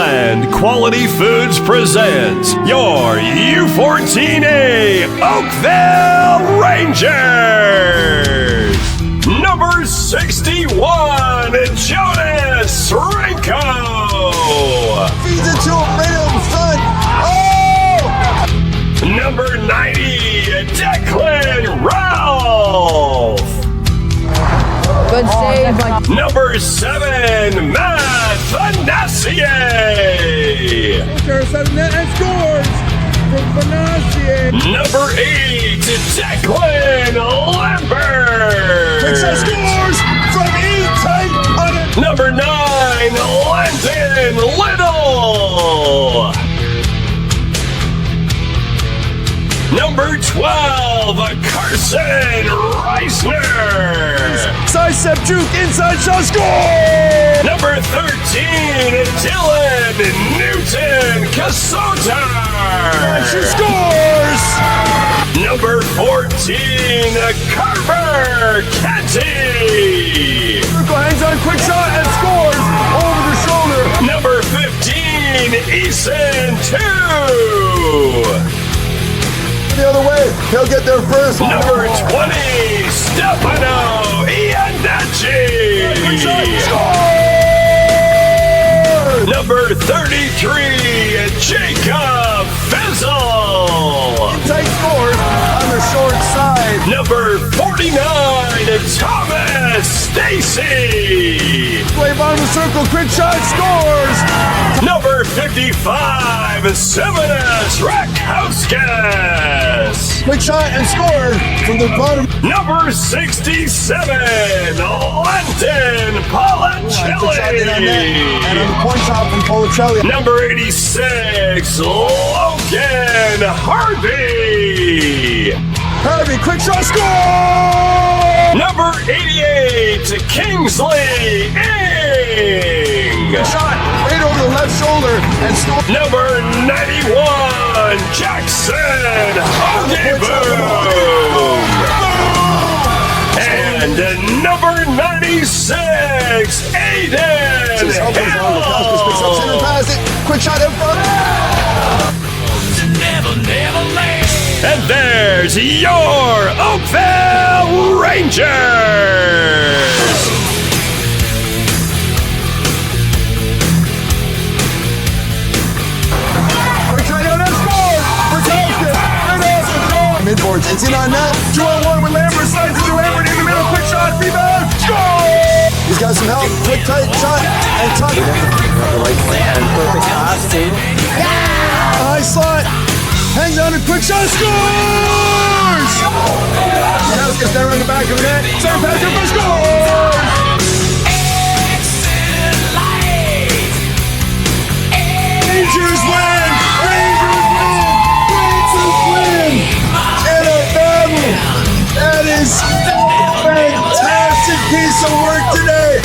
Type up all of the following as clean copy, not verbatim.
Heartland Quality Foods presents your U14A Oakville Rangers. Number 61, Jonas Renko. Feeds it to him right up front. Oh! Number 90, Declan Ralph. Good save. Number 7, Matt Fanassier. And scores from Fanassier. Number 8, Declan Lambert. Picture scores from E-Tight on it. Number 9, Landon Little. Number 12, Carson Reisner. Sidestep juke, inside shot, score! Number 13, Dylan Newton Casota. She scores! Number 14, Carver Kenty. Hangs on, quick shot, and scores over the shoulder. Number 15, Eason 2. The other way, he'll get there first. Number 20, Stefano Iannacci. Number 33, Jacob Fizzle. Tight scores on the short side. Number 49, Thomas Stacy. Play bottom of the circle, quick shot, scores. Number 55, Simonas Rakhauskas. Quick shot and score from the bottom. Number 67, Lenton Policelli. And on the point shot from Policelli. Number 86, Logan Harvey. Harvey, quick shot, score! Number 88, Kingsley Ing. Shot right over the left shoulder and score. Number 91, Jackson Ogeboom. And number 96, Aiden Hill. Quick shot in front. And there's your Oakville Rangers. Midboards, it's in on net. 2-on-1 with Lambert, slides into Lambert in the middle, quick shot, rebound, score! He's got some help, quick tight shot, and tuck. The right plan, perfect pass, team. High slot, hangs on a quick shot, scores! Now gets down on the back of the net, St. Patrick for scores! Rangers win! That is a fantastic piece of work today.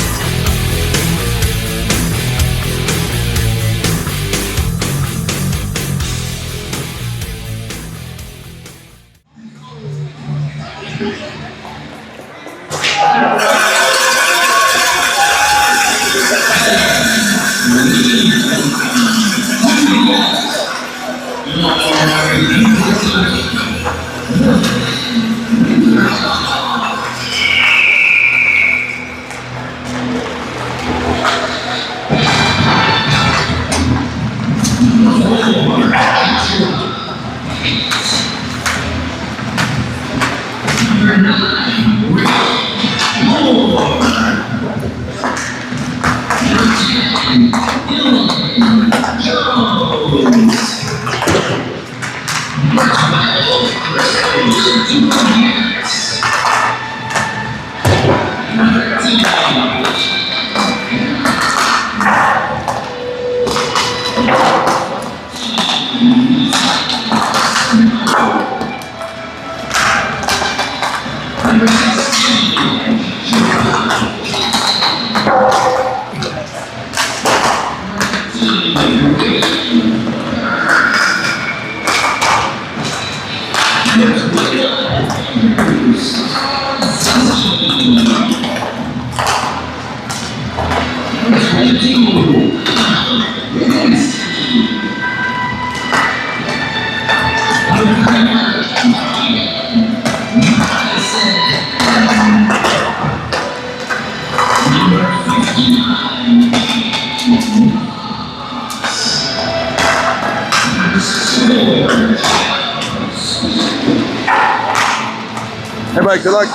Hey, buddy, good luck.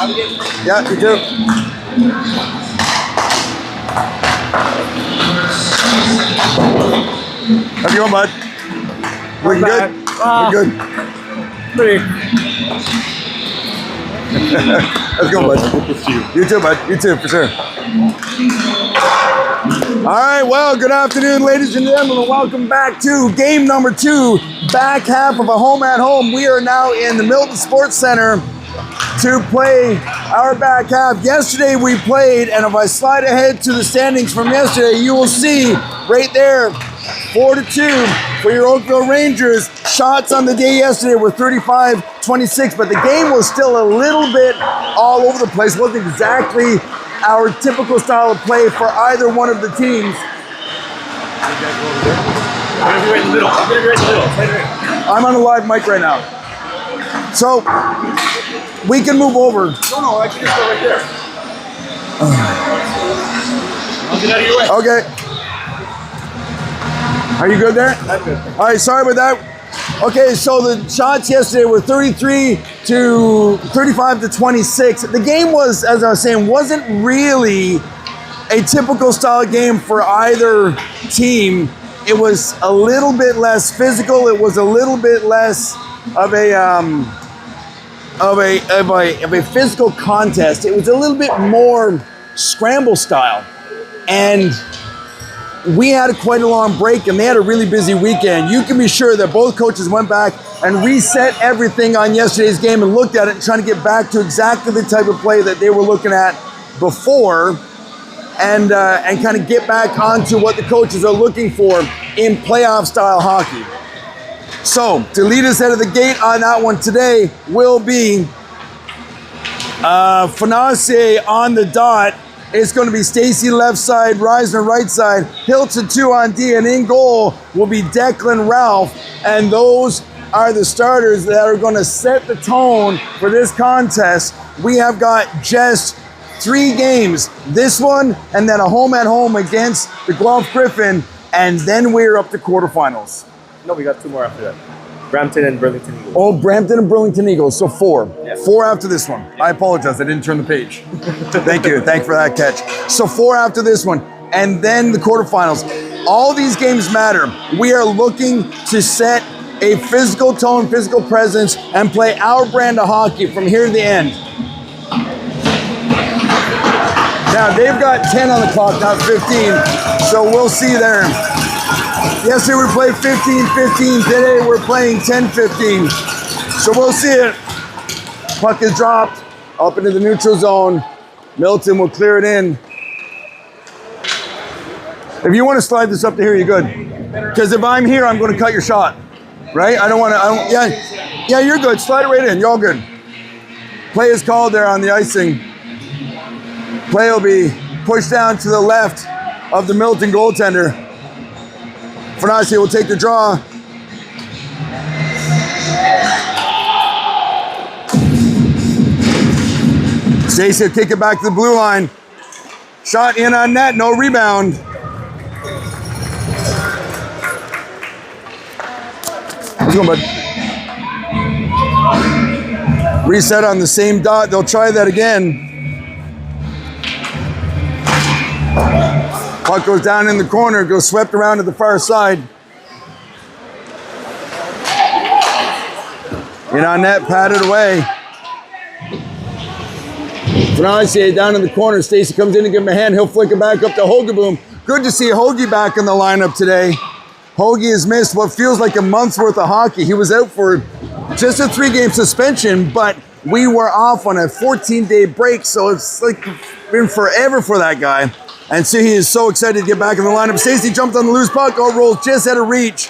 Yeah, you too. How's it going, bud? Looking good? Looking good? Pretty. How's it going, bud? You too, bud. You too, for sure. All right, well, good afternoon, ladies and gentlemen. Welcome back to game number 2, back half of a home at home. We are now in the Milton Sports Center to play our back half. Yesterday we played, and if I slide ahead to the standings from yesterday, you will see right there, 4-2 for your Oakville Rangers. Shots on the day yesterday were 35-26, but the game was still a little bit all over the place. Wasn't exactly our typical style of play for either one of the teams. I'm on a live mic right now. So, we can move over. No, I can just go right there. I'll get out of your way. Okay. Are you good there? I'm good. All right, sorry about that. Okay, so the shots yesterday were 35-26. The game was, as I was saying, wasn't really a typical style game for either team. It was a little bit less physical. It was a little bit less of a physical contest. It was a little bit more scramble style, and we had quite a long break, and they had a really busy weekend. You can be sure that both coaches went back and reset everything on yesterday's game and looked at it and trying to get back to exactly the type of play that they were looking at before, and kind of get back onto what the coaches are looking for in playoff style hockey. So, to lead us out of the gate on that one today will be Fanase on the dot. It's going to be Stacy left side, Reisner right side, Hilton 2 on D, and in goal will be Declan Ralph. And those are the starters that are going to set the tone for this contest. We have got just 3 games, this one, and then a home at home against the Guelph Griffin, and then we're up to quarterfinals. No, we got 2 more after that. Brampton and Burlington Eagles. Oh, Brampton and Burlington Eagles, so 4. Yeah. 4 after this one. I apologize, I didn't turn the page. Thank you for that catch. So 4 after this one, and then the quarterfinals. All these games matter. We are looking to set a physical tone, physical presence, and play our brand of hockey from here to the end. Now, they've got 10 on the clock, not 15, so we'll see there. Yesterday we played 15-15. Today we're playing 10-15. So we'll see it. Puck is dropped up into the neutral zone. Milton will clear it in. If you want to slide this up to here, you're good. Because if I'm here, I'm going to cut your shot. Right? Yeah, you're good. Slide it right in. You're all good. Play is called there on the icing. Play will be pushed down to the left of the Milton goaltender. Fanase will take the draw. Stacey will kick it back to the blue line. Shot in on net, no rebound. How's it going, bud? Reset on the same dot. They'll try that again. Puck goes down in the corner, goes swept around to the far side. In on net, patted away. Fanase down in the corner. Stacey comes in to give him a hand. He'll flick it back up to Hogaboom. Good to see Hoagie back in the lineup today. Hoagie has missed what feels like a month's worth of hockey. He was out for just a 3-game suspension, but we were off on a 14-day break, so it's like been forever for that guy. And so he is so excited to get back in the lineup. Stacey jumped on the loose puck, out rolls just out of reach.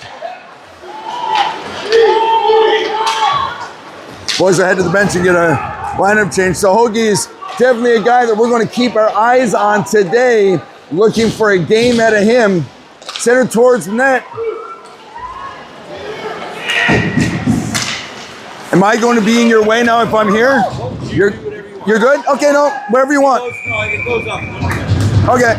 Boys are head to the bench and get a lineup change. So Hoagie's definitely a guy that we're going to keep our eyes on today, looking for a game out of him. Center towards the net. Am I going to be in your way now if I'm here? You're good? Okay, no, wherever you want. Okay.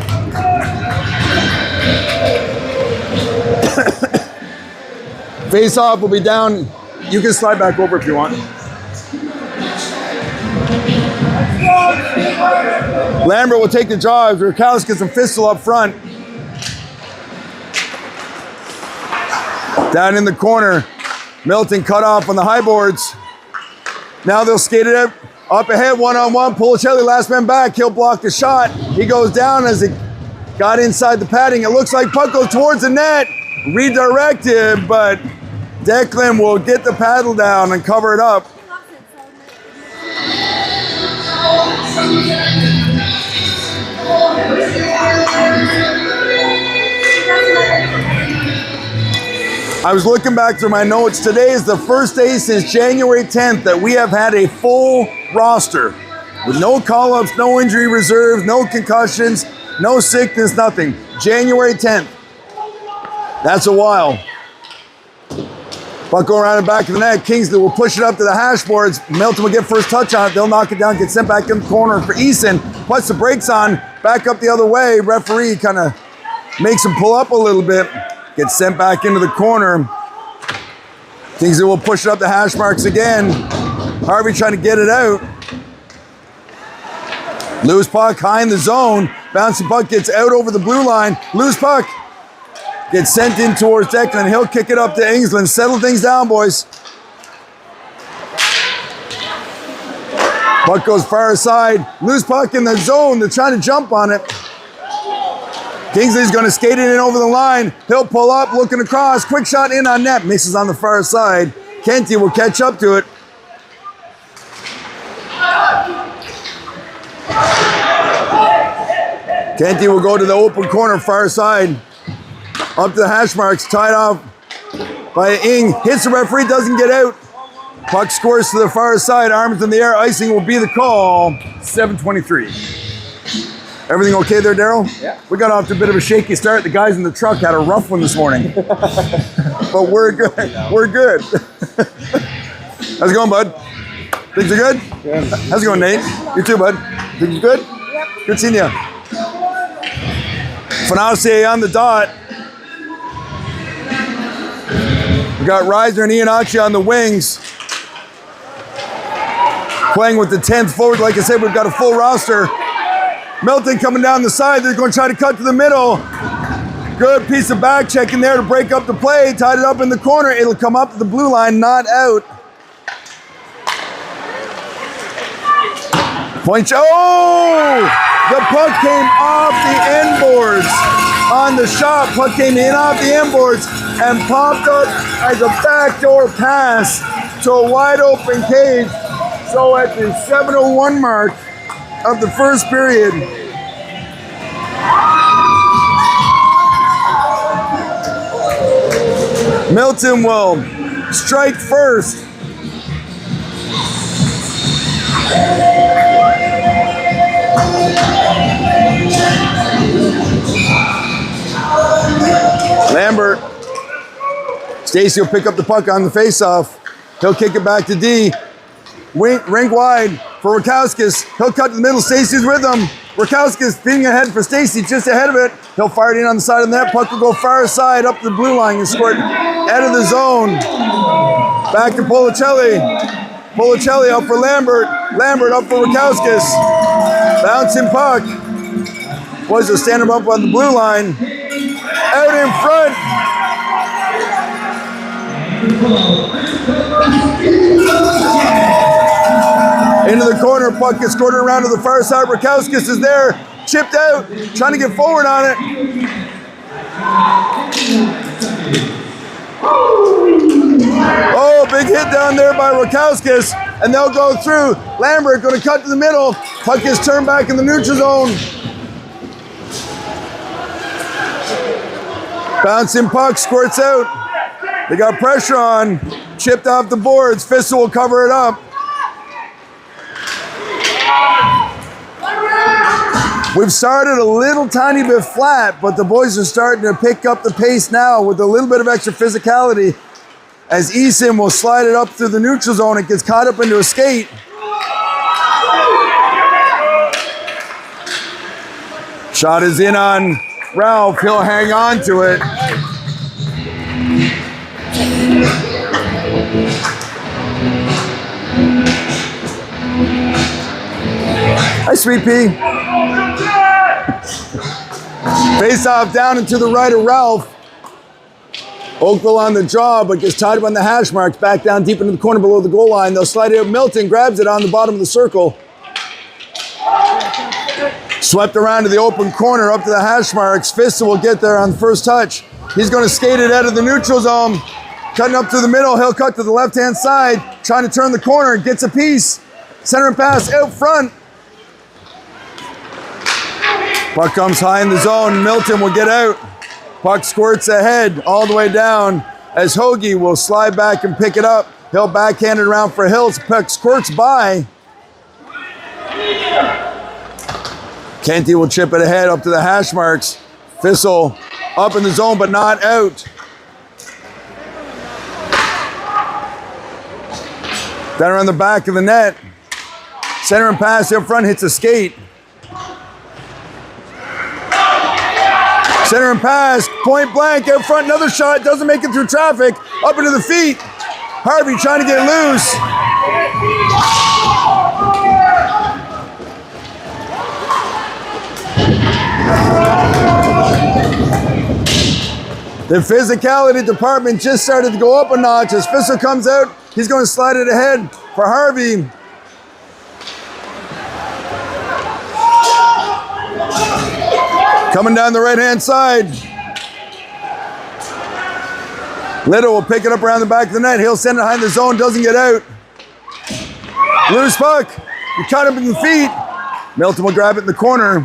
Face off will be down. You can slide back over if you want. Lambert will take the draw. Rakowski gets some fistle up front. Down in the corner. Milton cut off on the high boards. Now they'll skate it up ahead, one-on-one. Policelli, last man back. He'll block the shot. He goes down as it got inside the padding. It looks like puck goes towards the net. Redirected, but Declan will get the paddle down and cover it up. I was looking back through my notes. Today is the first day since January 10th that we have had a full roster with no call-ups, no injury reserves, no concussions, no sickness, nothing. January 10th. That's a while. Puck going around the back of the net. Kingsley will push it up to the hash boards. Milton will get first touch on it. They'll knock it down, get sent back in the corner for Eason. Puts the brakes on, back up the other way. Referee kind of makes him pull up a little bit. Gets sent back into the corner. Kingsley will push it up the hash marks again. Harvey trying to get it out. Loose puck high in the zone. Bouncing puck gets out over the blue line. Loose puck gets sent in towards Declan. He'll kick it up to Ingsland. Settle things down, boys. Puck goes far side. Loose puck in the zone. They're trying to jump on it. Kingsley's going to skate it in over the line. He'll pull up, looking across. Quick shot in on net. Misses on the far side. Kenty will catch up to it. Kenty will go to the open corner, far side. Up to the hash marks, tied off by Ing. Hits the referee, doesn't get out. Puck scores to the far side. Arms in the air. Icing will be the call. 7:23. Everything okay there, Daryl? Yeah. We got off to a bit of a shaky start. The guys in the truck had a rough one this morning. But we're good. We're good. How's it going, bud? Things are good? Good. How's it going, Nate? You too, bud? Things good? Yep. Good seeing you. Fanauce on the dot. We got Reiser and Iannacci on the wings. Playing with the 10th forward. Like I said, we've got a full roster. Milton coming down the side. They're going to try to cut to the middle. Good piece of back checking there to break up the play. Tied it up in the corner. It'll come up to the blue line, not out. Point. Oh! The puck came off the end boards on the shot. Puck came in off the end boards and popped up as a backdoor pass to a wide open cage. So at the 7:01 mark of the first period, Milton will strike first. Lambert. Stacy will pick up the puck on the faceoff. He'll kick it back to D. Rink wide for Rakowskis. He'll cut to the middle. Stacy's with him. Rakowskis feeding ahead for Stacy, just ahead of it. He'll fire it in on the side of the net. Puck will go far side up the blue line and squirt out of the zone. Back to Policelli. Policelli up for Lambert. Lambert up for Rakowskis. Bouncing puck. Boys will stand him up on the blue line. Out in front. Into the corner, puck gets scored around to the far side. Rakowskis is there, chipped out, trying to get forward on it. Oh, big hit down there by Rakowskis, and they'll go through. Lambert going to cut to the middle. Puck is turned back in the neutral zone. Bouncing puck, squirts out. They got pressure on, chipped off the boards. Fissel will cover it up. We've started a little tiny bit flat, but the boys are starting to pick up the pace now with a little bit of extra physicality as Eason will slide it up through the neutral zone. It gets caught up into a skate. Shot is in on Ralph. He'll hang on to it. Sweet Pea. Face off down and to the right of Ralph. Oakville on the draw, but gets tied up on the hash marks. Back down deep into the corner below the goal line. They'll slide it up. Milton grabs it on the bottom of the circle. Swept around to the open corner up to the hash marks. Fissel will get there on the first touch. He's going to skate it out of the neutral zone. Cutting up through the middle. He'll cut to the left-hand side. Trying to turn the corner. Gets a piece. Center and pass out front. Puck comes high in the zone. Milton will get out. Puck squirts ahead all the way down as Hoagie will slide back and pick it up. He'll backhand it around for Hills. Puck squirts by. Kenty will chip it ahead up to the hash marks. Fissel up in the zone but not out. Down around the back of the net. Center and pass up front hits a skate. Center and pass, point blank out front, another shot, doesn't make it through traffic, up into the feet. Harvey trying to get loose. The physicality department just started to go up a notch. As Fissel comes out, he's going to slide it ahead for Harvey. Coming down the right-hand side. Little will pick it up around the back of the net. He'll send it behind the zone, doesn't get out. Loose puck. You cut him in the feet. Milton will grab it in the corner.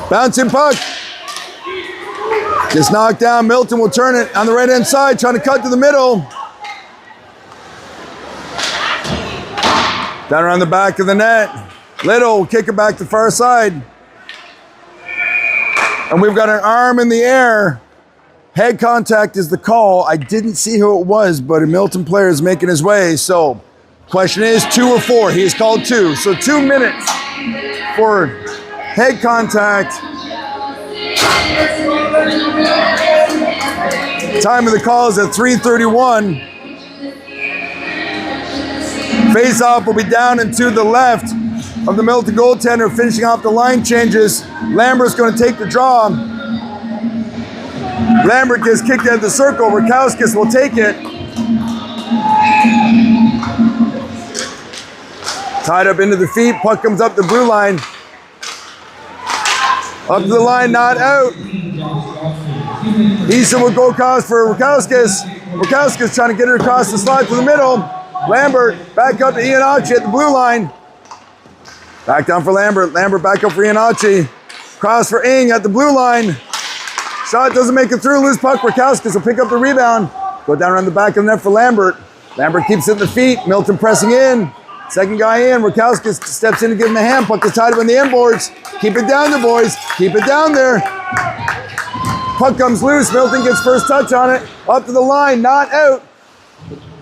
Bouncing puck. Gets knocked down. Milton will turn it on the right-hand side, trying to cut to the middle. Down around the back of the net. Little will kick it back to far side. And we've got an arm in the air. Head contact is the call. I didn't see who it was, but a Milton player is making his way. So, question is 2 or 4. He has called 2. So 2 minutes for head contact. Time of the call is at 3:31. Face-off will be down and to the left of the Milton goaltender, finishing off the line changes. Lambert's going to take the draw. Lambert gets kicked out of the circle. Rakowskis will take it. Tied up into the feet. Puck comes up the blue line. Up to the line, not out. Easton will go across for Rakowskis. Rakowskis trying to get it across the slot to the middle. Lambert back up to Iannacci at the blue line. Back down for Lambert. Lambert back up for Iannacci. Cross for Ing at the blue line. Shot doesn't make it through. Loose puck. Rakowskis will pick up the rebound. Go down around the back of the net for Lambert. Lambert keeps it in the feet. Milton pressing in. Second guy in. Rakowskis steps in to give him a hand. Puck is tied up in the inboards. Keep it down there, boys. Keep it down there. Puck comes loose. Milton gets first touch on it. Up to the line. Not out.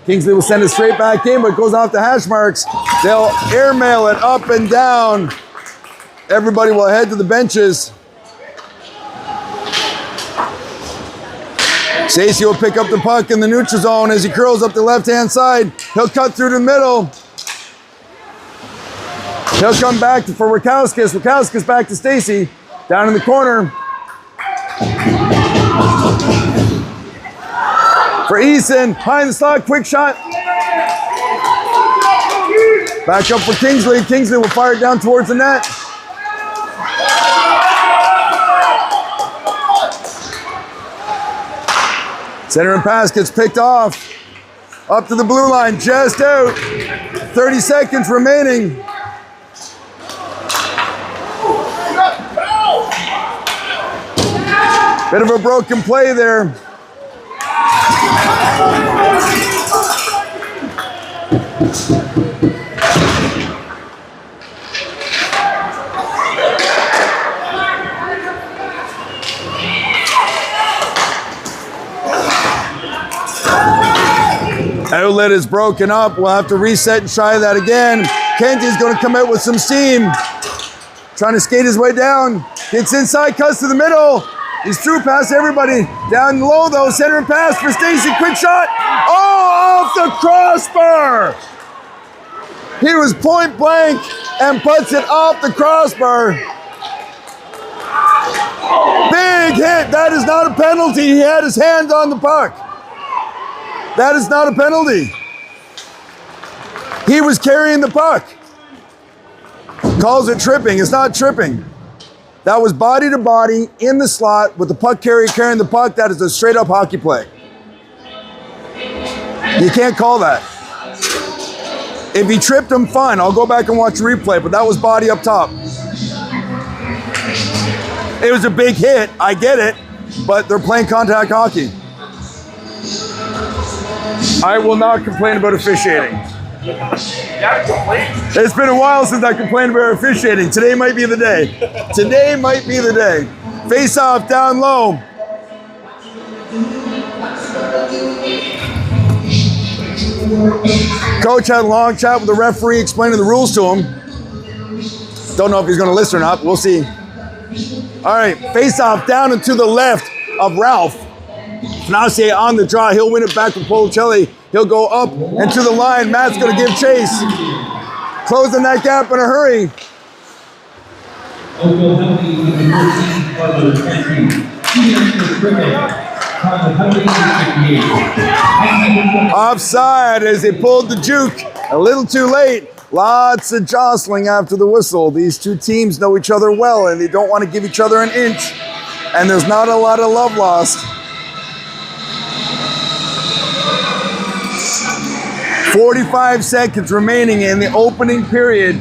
Kingsley will send it straight back in, but it goes off the hash marks. They'll airmail it up and down. Everybody will head to the benches. Stacey will pick up the puck in the neutral zone as he curls up the left-hand side. He'll cut through the middle. He'll come back for Rakowskis. Rakowskis back to Stacey. Down in the corner. For Easton, behind the slot, quick shot. Back up for Kingsley. Kingsley will fire it down towards the net. Center and pass gets picked off. Up to the blue line, just out. 30 seconds remaining. Bit of a broken play there. Outlet is broken up. We'll have to reset and try that again. Kenty's going to come out with some steam. Trying to skate his way down. Gets inside, cuts to the middle. He's through past everybody. Down low though, center and pass for Stacey. Quick shot. Oh, off the crossbar. He was point blank and puts it off the crossbar. Big hit. That is not a penalty. He had his hand on the puck. That is not a penalty. He was carrying the puck. Calls it tripping. It's not tripping. That was body to body in the slot with the puck carrier carrying the puck. That is a straight up hockey play. You can't call that. If he tripped him, fine. I'll go back and watch the replay, but that was body up top. It was a big hit. I get it, but they're playing contact hockey. I will not complain about officiating. It's been a while since I complained about officiating. Today might be the day. Today might be the day. Face off down low. Coach had a long chat with the referee explaining the rules to him. Don't know if he's going to listen or not, but we'll see. All right, face off down and to the left of Ralph. Fanassier on the draw. He'll win it back from Policelli. He'll go up and to the line. Matt's going to give chase. Closing that gap in a hurry. Offside as they pulled the juke. A little too late. Lots of jostling after the whistle. These two teams know each other well and they don't want to give each other an inch. And there's not a lot of love lost. 45 seconds remaining in the opening period.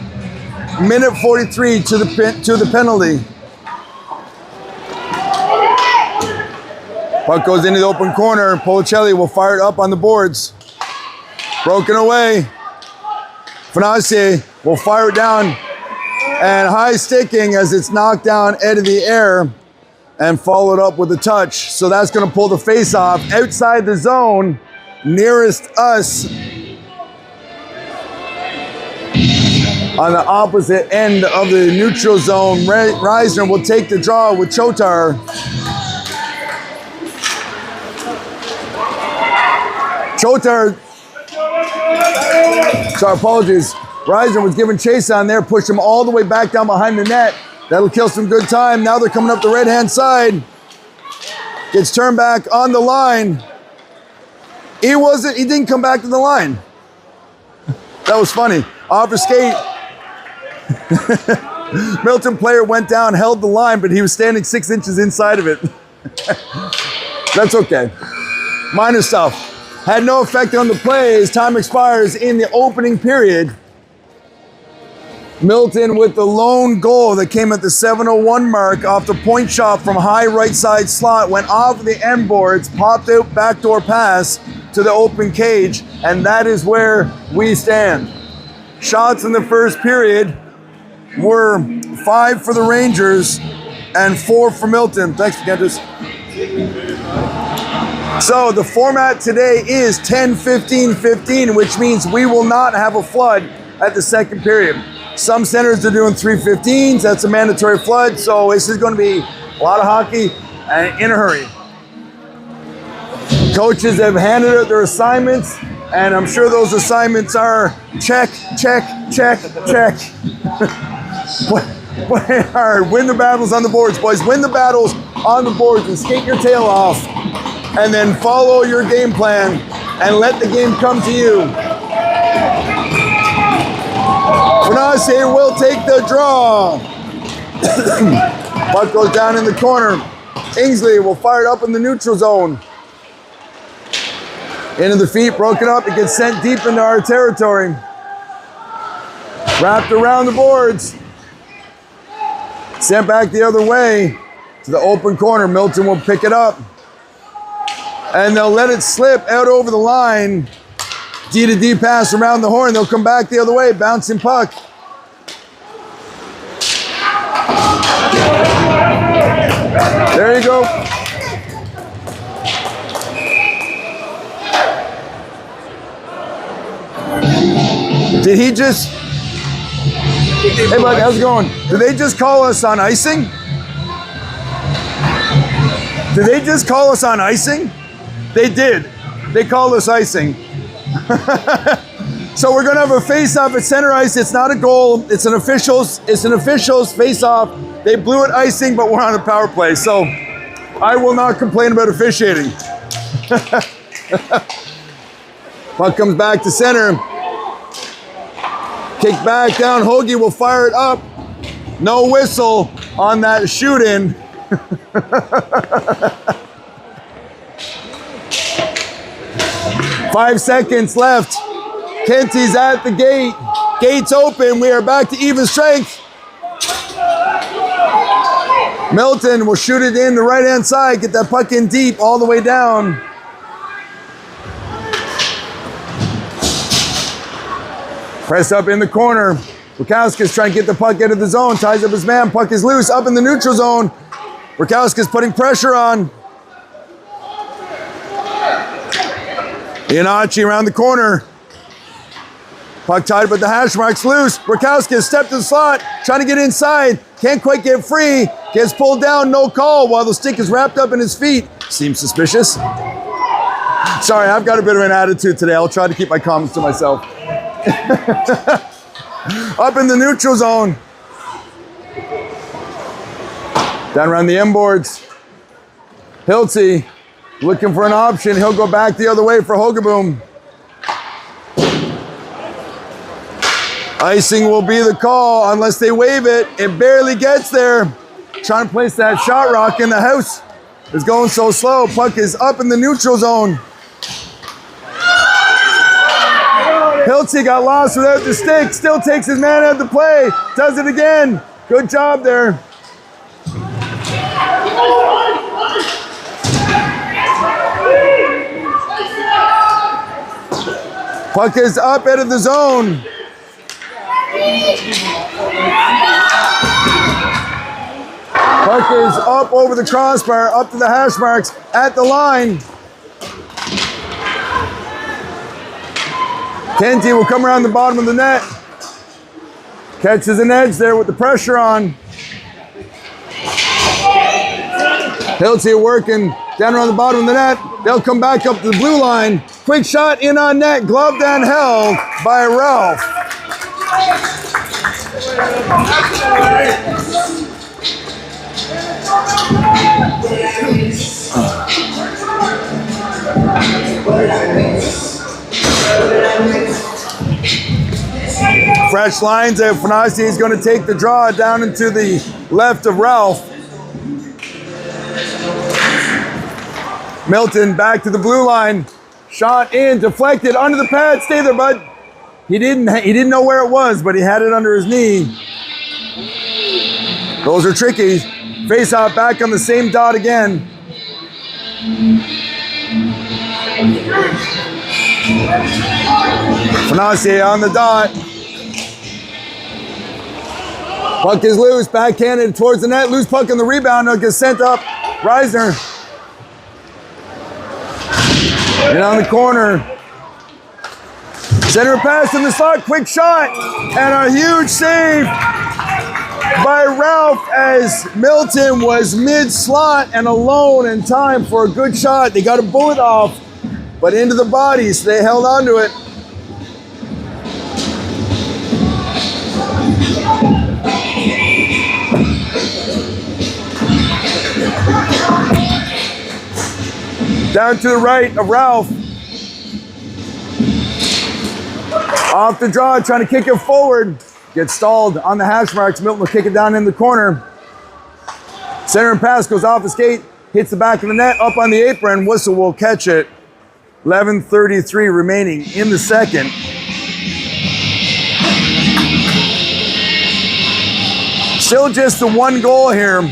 Minute 43 to the penalty. Puck goes into the open corner. Policelli will fire it up on the boards. Broken away. Fanassier will fire it down. And high sticking as it's knocked down out of the air and followed up with a touch. So that's going to pull the face off outside the zone nearest us. On the opposite end of the neutral zone, Reisner will take the draw with Chotar. Chotar, sorry, apologies. Reisner was given chase on there, pushed him all the way back down behind the net. That'll kill some good time. Now they're coming up the right-hand side. Gets turned back on the line. He didn't come back to the line. That was funny. Off his skate. Milton player went down, held the line, but he was standing 6 inches inside of it. That's okay. Minor stuff. Had no effect on the play as time expires in the opening period. Milton with the lone goal that came at the 7:01 mark off the point shot from high right side slot, went off the end boards, popped out backdoor pass to the open cage, and that is where we stand. Shots in the first period were 5 for the Rangers and 4 for Milton. Thanks, Kentis. So the format today is 10-15-15, which means we will not have a flood at the second period. Some centers are doing 3:15s. That's a mandatory flood. So this is going to be a lot of hockey and in a hurry. Coaches have handed out their assignments, and I'm sure those assignments are check, check, check, check. Play hard. Win the battles on the boards, boys. Win the battles on the boards and skate your tail off. And then follow your game plan and let the game come to you. Fanassier will take the draw. Puck goes down in the corner. Ingsley will fire it up in the neutral zone. Into the feet, broken up. It gets sent deep into our territory. Wrapped around the boards. Sent back the other way to the open corner. Milton will pick it up. And they'll let it slip out over the line. D to D pass around the horn. They'll come back the other way. Bouncing puck. There you go. Did he just... Hey, bud, how's it going? Did they just call us on icing? Did they just call us on icing? They did. They called us icing. So we're gonna have a face-off at center ice. It's not a goal. It's an officials face-off. They blew it icing, but we're on a power play. So I will not complain about officiating. Puck comes back to center. Kick back down. Hoagie will fire it up. No whistle on that shoot-in. 5 seconds left. Kenty's at the gate. Gates open. We are back to even strength. Milton will shoot it in the right-hand side. Get that puck in deep all the way down. Press up in the corner. Rakowski's trying to get the puck out of the zone. Ties up his man. Puck is loose. Up in the neutral zone. Rakowski's putting pressure on. Ianacci around the corner. Puck tied, but the hash mark's loose. Rakowski has stepped to the slot, trying to get inside. Can't quite get free. Gets pulled down, no call, while the stick is wrapped up in his feet. Seems suspicious. Sorry, I've got a bit of an attitude today. I'll try to keep my comments to myself. Up in the neutral zone. Down around the inboards. Hiltzy looking for an option. He'll go back the other way for Hogaboom. Icing will be the call unless they waive it. It barely gets there. Trying to place that shot rock in the house. It's going so slow. Puck is up in the neutral zone. Hiltzy got lost without the stick. Still takes his man out of the play. Does it again. Good job there. Puck is up out of the zone. Puck is up over the crossbar, up to the hash marks, at the line. Kenty will come around the bottom of the net. Catches an edge there with the pressure on. Hiltzy working down around the bottom of the net. They'll come back up to the blue line. Quick shot in on net, gloved and held by Ralph. Fresh lines there. Fanasi is going to take the draw down into the left of Ralph. Milton back to the blue line. Shot in, deflected under the pad. Stay there, bud. He didn't know where it was, but he had it under his knee. Those are tricky. Face off back on the same dot again. Fanasi on the dot. Puck is loose, backhanded towards the net. Loose puck on the rebound. It gets sent up. Reisner. And on the corner. Center pass in the slot. Quick shot. And a huge save by Ralph as Milton was mid-slot and alone in time for a good shot. They got a bullet off, but into the body, so they held on to it. Down to the right of Ralph. Off the draw, trying to kick it forward. Gets stalled on the hash marks. Milton will kick it down in the corner. Center and pass goes off the skate. Hits the back of the net, up on the apron. Whistle will catch it. 11:33 remaining in the second. Still just the one goal here.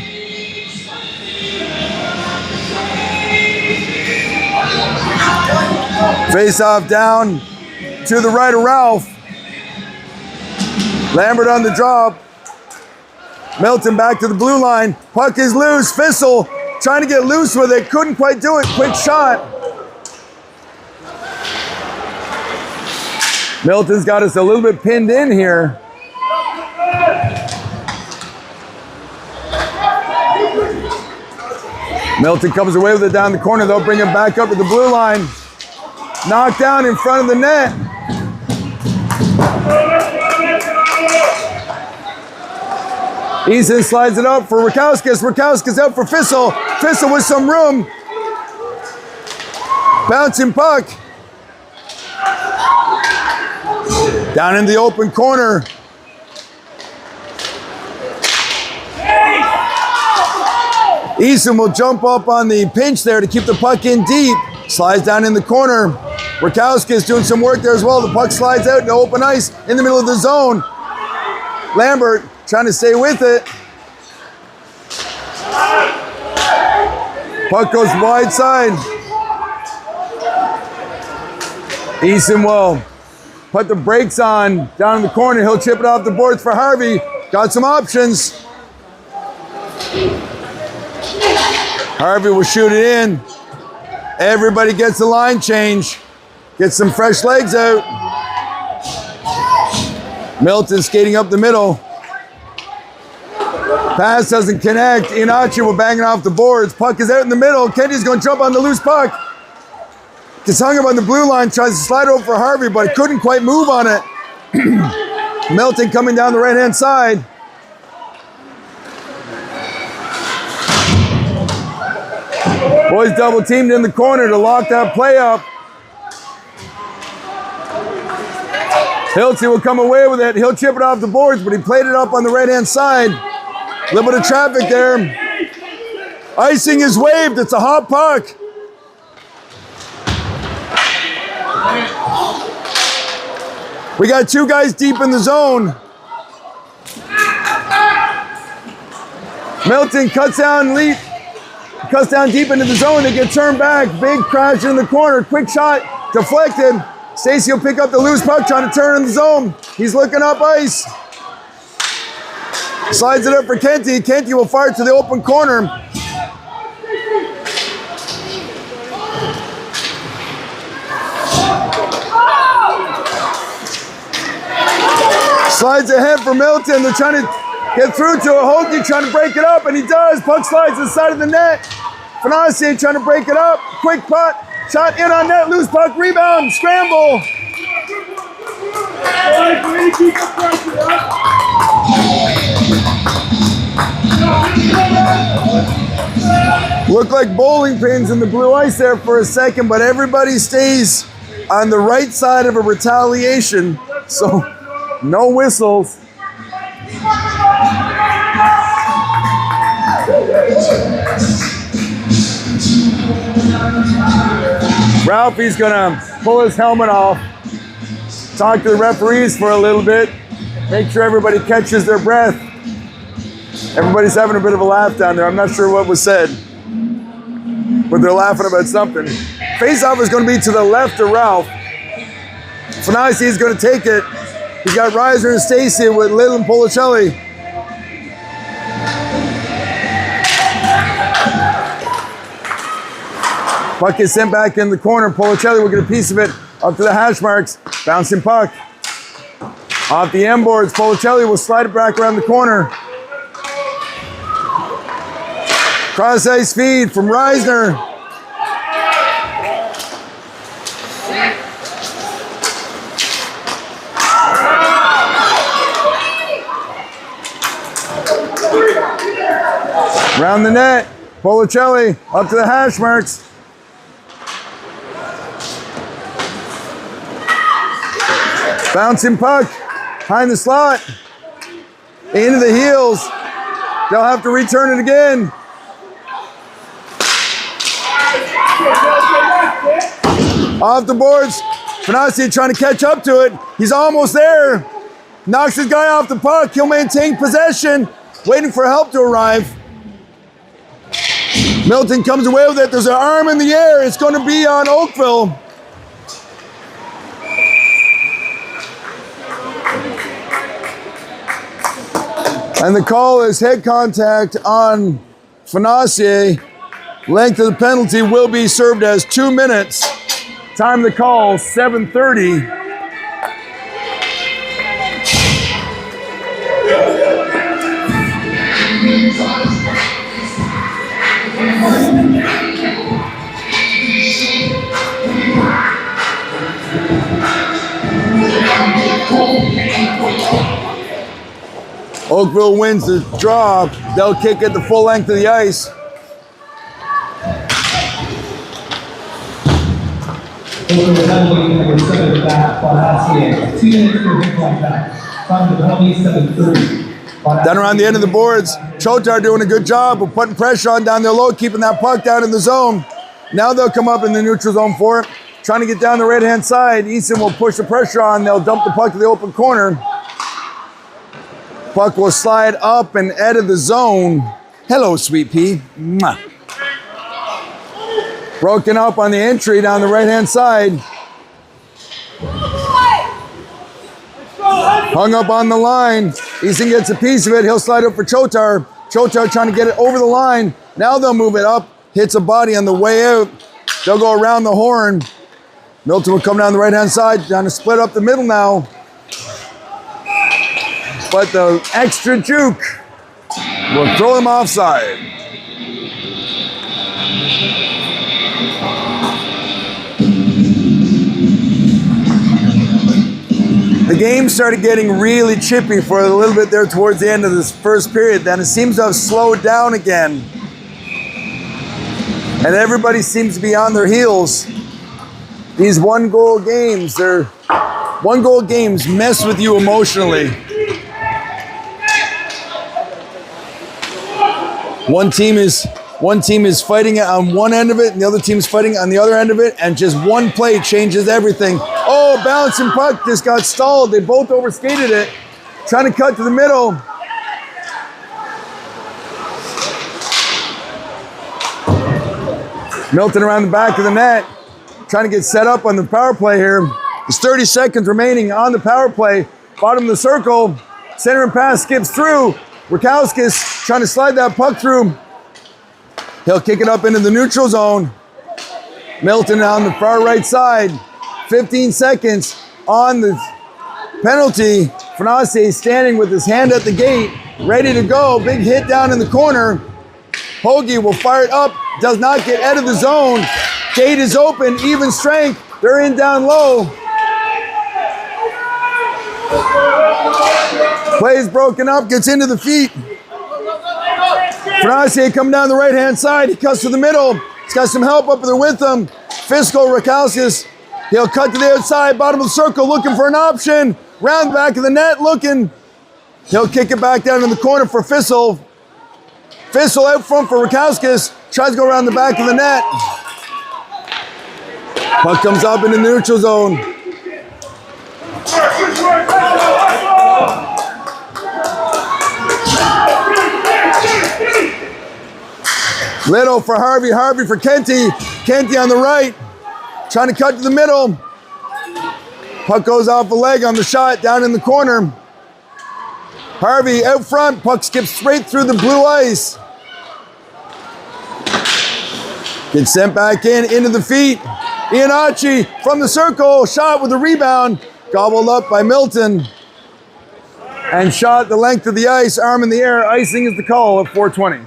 Face off down to the right of Ralph. Lambert on the drop. Milton back to the blue line. Puck is loose. Fissel trying to get loose with it. Couldn't quite do it. Quick shot. Milton's got us a little bit pinned in here. Milton comes away with it down the corner. They'll bring it back up to the blue line. knocked down in front of the net. Eason slides it up for Rakowskis. Rakowskis out for Fissel. Fissel with some room. Bouncing puck. Down in the open corner. Eason will jump up on the pinch there to keep the puck in deep. Slides down in the corner. Rakowskis doing some work there as well. The puck slides out into open ice in the middle of the zone. Lambert trying to stay with it. Puck goes wide side. Eason will put the brakes on down in the corner. He'll chip it off the boards for Harvey. Got some options. Harvey will shoot it in. Everybody gets the line change. Gets some fresh legs out. Milton skating up the middle. Pass doesn't connect. Inachi will bang it off the boards. Puck is out in the middle. Kenty's going to jump on the loose puck. Gets hung up on the blue line. Tries to slide over for Harvey, but couldn't quite move on it. Milton coming down the right-hand side. Boys double teamed in the corner to lock that play up. Hilty will come away with it. He'll chip it off the boards, but he played it up on the right-hand side. A little bit of traffic there. Icing is waved. It's a hot puck. We got two guys deep in the zone. Milton cuts down deep into the zone. They get turned back. Big crash in the corner. Quick shot. Deflected. Stacey will pick up the loose puck, trying to turn in the zone. He's looking up ice. Slides it up for Kenty. Kenty will fire to the open corner. Slides ahead for Milton. They're trying to get through to a Hoagie, trying to break it up, and he does. Puck slides to the side of the net. Fanasi trying to break it up. Quick putt. Shot in on net. Loose puck. Rebound. Scramble. Look like bowling pins in the blue ice there for a second, but everybody stays on the right side of a retaliation, so no whistles. Ralphie's gonna pull his helmet off, talk to the referees for a little bit, make sure everybody catches their breath. Everybody's having a bit of a laugh down there. I'm not sure what was said, but they're laughing about something. Face-off is going to be to the left of Ralph. Fanasi is going to take it. He's got Reiser and Stacy with Little and Policelli. Puck is sent back in the corner. Policelli will get a piece of it up to the hash marks. Bouncing puck. Off the end boards, Policelli will slide it back around the corner. Cross ice feed from Reisner. Round the net, Policelli up to the hash marks. Bouncing puck behind the slot. Into the heels. They'll have to return it again. Off the boards. Fanasi trying to catch up to it. He's almost there. Knocks his guy off the puck. He'll maintain possession. Waiting for help to arrive. Milton comes away with it. There's an arm in the air. It's going to be on Oakville. And the call is head contact on Fanasi. Length of the penalty will be served as 2 minutes. Time of the call, 7:30. Oakville wins the draw. They'll kick it the full length of the ice. Down around the end of the boards, Chotar doing a good job of putting pressure on down there low, keeping that puck down in the zone. Now they'll come up in the neutral zone for it. Trying to get down the right-hand side. Easton will push the pressure on. They'll dump the puck to the open corner. Puck will slide up and out of the zone. Hello, Sweet Pea. Mwah. Broken up on the entry down the right-hand side. Hung up on the line. Easton gets a piece of it. He'll slide up for Chotar. Chotar trying to get it over the line. Now they'll move it up. Hits a body on the way out. They'll go around the horn. Milton will come down the right-hand side, trying to split up the middle now. But the extra juke will throw him offside. The game started getting really chippy for a little bit there towards the end of this first period. Then it seems to have slowed down again. And everybody seems to be on their heels. These one-goal games, one-goal games mess with you emotionally. One team is fighting it on one end of it, and the other team's fighting on the other end of it, and just one play changes everything. Oh, bouncing puck just got stalled. They both overskated it. Trying to cut to the middle. Milton around the back of the net, trying to get set up on the power play here. There's 30 seconds remaining on the power play. Bottom of the circle, center and pass skips through. Rakowskis trying to slide that puck through. He'll kick it up into the neutral zone. Milton on the far right side. 15 seconds on the penalty. Fanase standing with his hand at the gate, ready to go. Big hit down in the corner. Hoagie will fire it up. Does not get out of the zone. Gate is open, even strength. They're in down low. Play is broken up, gets into the feet. Fanase come down the right-hand side. He cuts to the middle. He's got some help up there with him. Fiscal Rakowskis. He'll cut to the outside, bottom of the circle, looking for an option. Round back of the net, looking. He'll kick it back down in the corner for Fissel. Fissel out front for Rakowskis. Tries to go around the back of the net. Puck comes up in the neutral zone. Little for Harvey. Harvey for Kenty. Kenty on the right. Trying to cut to the middle. Puck goes off the leg on the shot down in the corner. Harvey out front. Puck skips straight through the blue ice. Gets sent back into the feet. Iannacci from the circle. Shot with a rebound. Gobbled up by Milton. And shot the length of the ice. Arm in the air. Icing is the call at 4:20.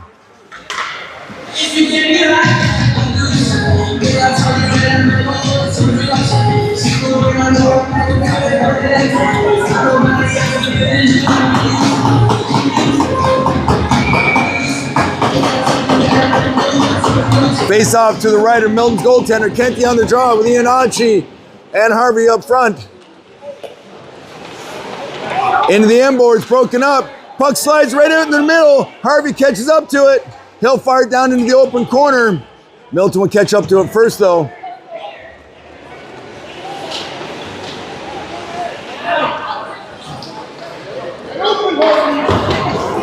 Face off to the right of Milton's goaltender. Kenty on the draw with Iannacci and Harvey up front. Into the end boards, broken up. Puck slides right out in the middle. Harvey catches up to it. He'll fire it down into the open corner. Milton will catch up to it first, though.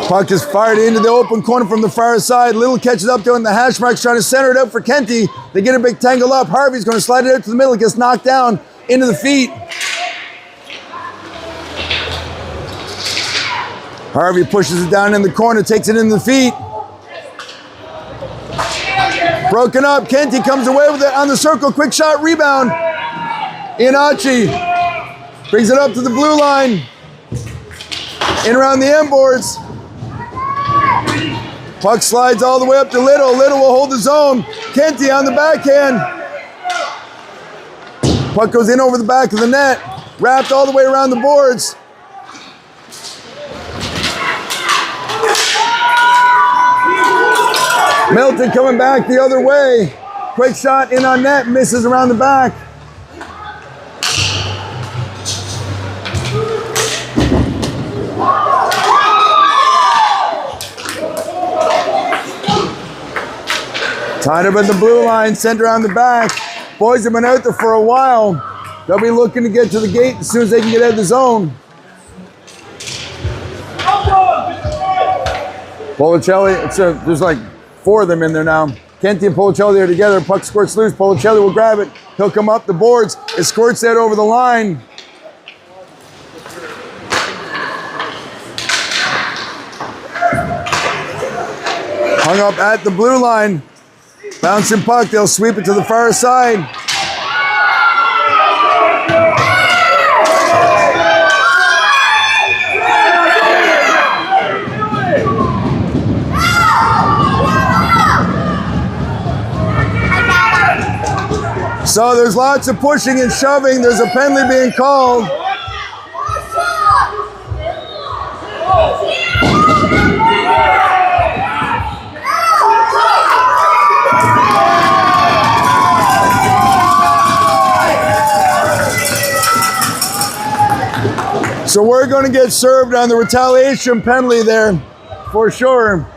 Puck is fired into the open corner from the far side. Little catches up to it, and the hash marks trying to center it out for Kenty. They get a big tangle up. Harvey's going to slide it out to the middle. Gets knocked down into the feet. Harvey pushes it down in the corner, takes it in the feet. Broken up. Kenty comes away with it on the circle. Quick shot, rebound. Iannacci brings it up to the blue line. In around the end boards. Puck slides all the way up to Little. Little will hold the zone. Kenty on the backhand. Puck goes in over the back of the net. Wrapped all the way around the boards. Milton coming back the other way. Quick shot in on net, misses around the back. Tied up at the blue line, sent around the back. Boys have been out there for a while. They'll be looking to get to the gate as soon as they can get out of the zone. Policelli, there's like 4 of them in there now. Kenty and Policelli are together. Puck squirts loose. Policelli will grab it. He'll come up the boards. It squirts out over the line. Hung up at the blue line. Bouncing puck. They'll sweep it to the far side. So there's lots of pushing and shoving. There's a penalty being called. So we're going to get served on the retaliation penalty there, for sure.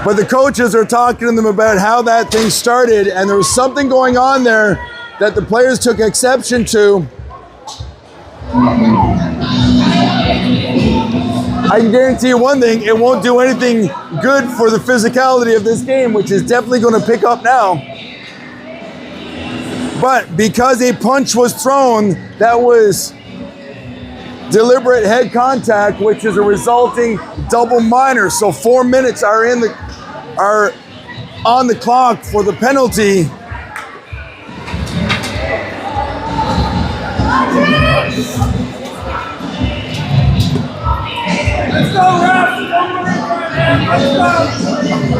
But the coaches are talking to them about how that thing started, and there was something going on there that the players took exception to. I can guarantee you one thing, it won't do anything good for the physicality of this game, which is definitely going to pick up now. But because a punch was thrown, that was deliberate head contact, which is a resulting double minor. So 4 minutes are on the clock for the penalty. Let's go, Ralph! Let's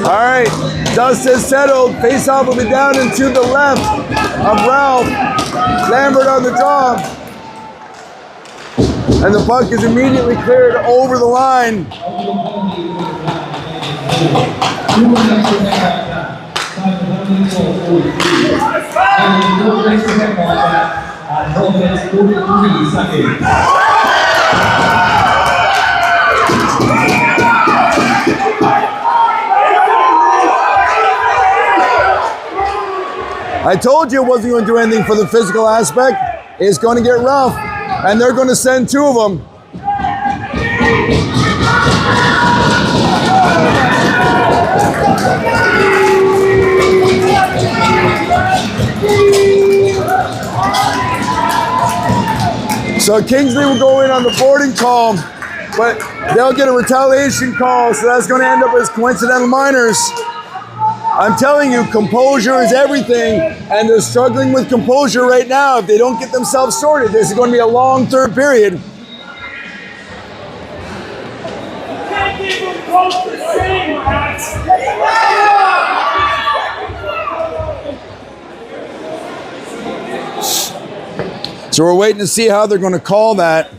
All right, dust has settled. Face-off will be down and to the left of Ralph. Lambert on the draw. And the puck is immediately cleared over the line. I told you it wasn't going to do anything for the physical aspect. It's going to get rough, and they're going to send 2 of them. So Kingsley will go in on the boarding call, but they'll get a retaliation call, so that's going to end up as coincidental minors. I'm telling you, composure is everything, and they're struggling with composure right now. If they don't get themselves sorted, this is going to be a long third period. So we're waiting to see how they're going to call that.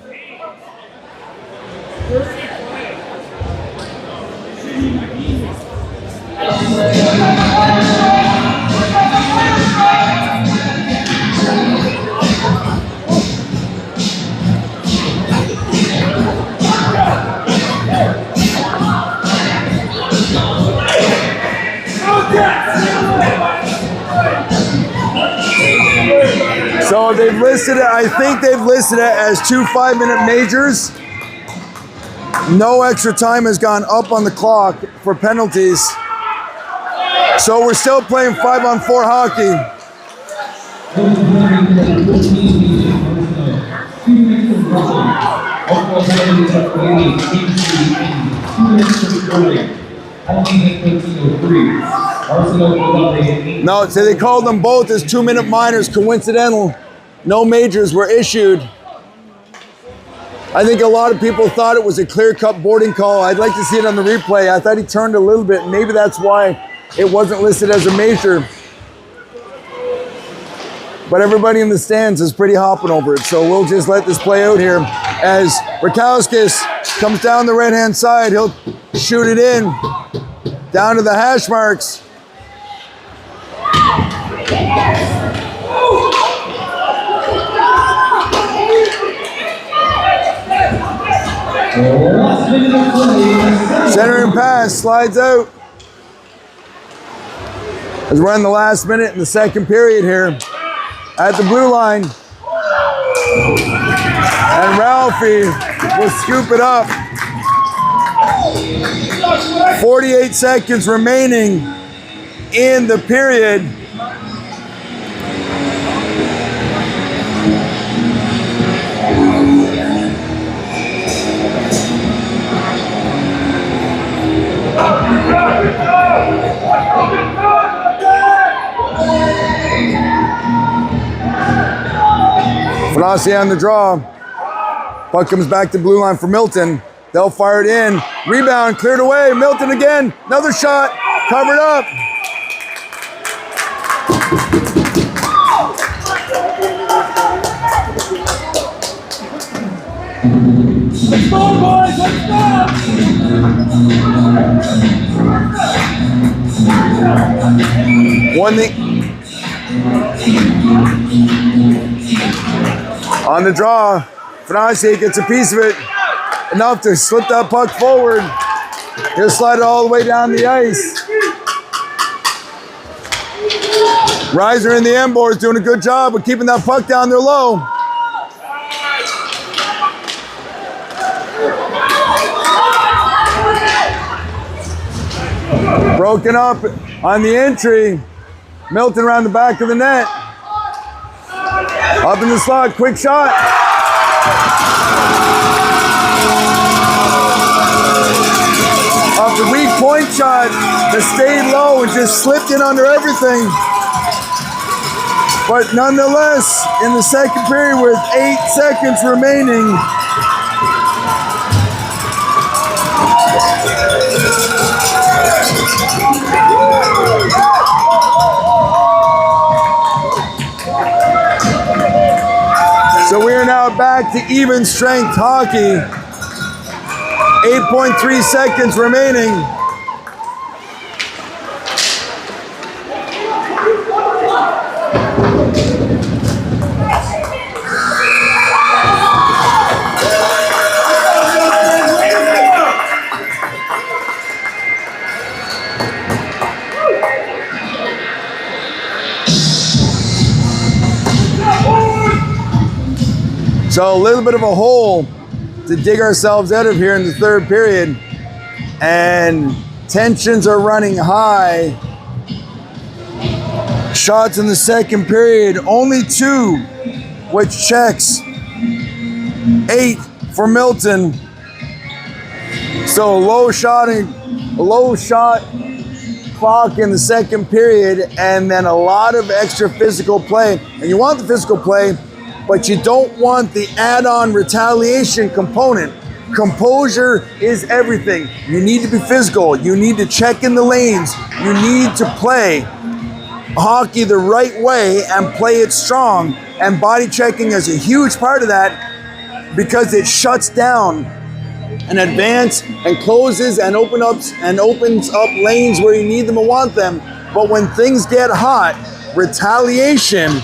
So they've listed it, I think they've listed it as 2 5-minute majors. No extra time has gone up on the clock for penalties. So we're still playing 5-on-4 hockey. No, so they called them both as 2-minute minors, coincidental. No majors were issued. I think a lot of people thought it was a clear-cut boarding call. I'd like to see it on the replay. I thought he turned a little bit. Maybe that's why it wasn't listed as a major. But everybody in the stands is pretty hopping over it. So we'll just let this play out here. As Rakowskis comes down the right-hand side, he'll shoot it in down to the hash marks. Centering pass slides out. As we're in the last minute in the second period here at the blue line. And Ralphie will scoop it up. 48 seconds remaining in the period. Fanasi on the draw. Puck comes back to blue line for Milton. They'll fire it in. Rebound cleared away. Milton again. Another shot. Covered up. Let's go, boys! Let's go! One thing. On the draw, Fanasi gets a piece of it. Enough to slip that puck forward. He'll slide it all the way down the ice. Reiser in the end board is doing a good job of keeping that puck down there low. Broken up on the entry. Milton around the back of the net. Up in the slot, quick shot. Off the weak point shot that stayed low and just slipped in under everything. But nonetheless, in the second period with 8 seconds remaining, so we are now back to even strength hockey. 8.3 seconds remaining. So a little bit of a hole to dig ourselves out of here in the third period, and tensions are running high. Shots in the second period, only 2, which checks 8 for Milton. So a low shot clock in the second period, and then a lot of extra physical play. And you want the physical play, but you don't want the add-on retaliation component. Composure is everything. You need to be physical. You need to check in the lanes. You need to play hockey the right way and play it strong. And body checking is a huge part of that, because it shuts down and advance and closes and opens up lanes where you need them and want them. But when things get hot, retaliation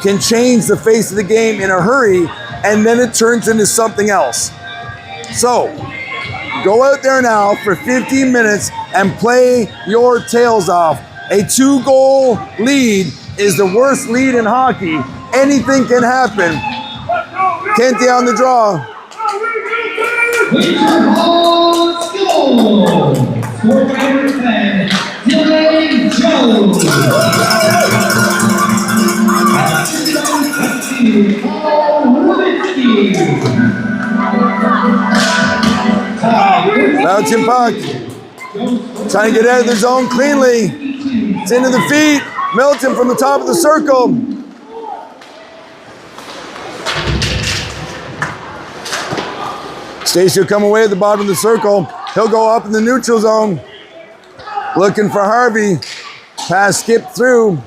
can change the face of the game in a hurry, and then it turns into something else. So, go out there now for 15 minutes and play your tails off. A 2-goal lead is the worst lead in hockey. Anything can happen. Kente on the draw. Bouncing puck. Trying to get out of the zone cleanly. It's into the feet. Milton from the top of the circle. Stacey will come away at the bottom of the circle. He'll go up in the neutral zone. Looking for Harvey. Pass skipped through.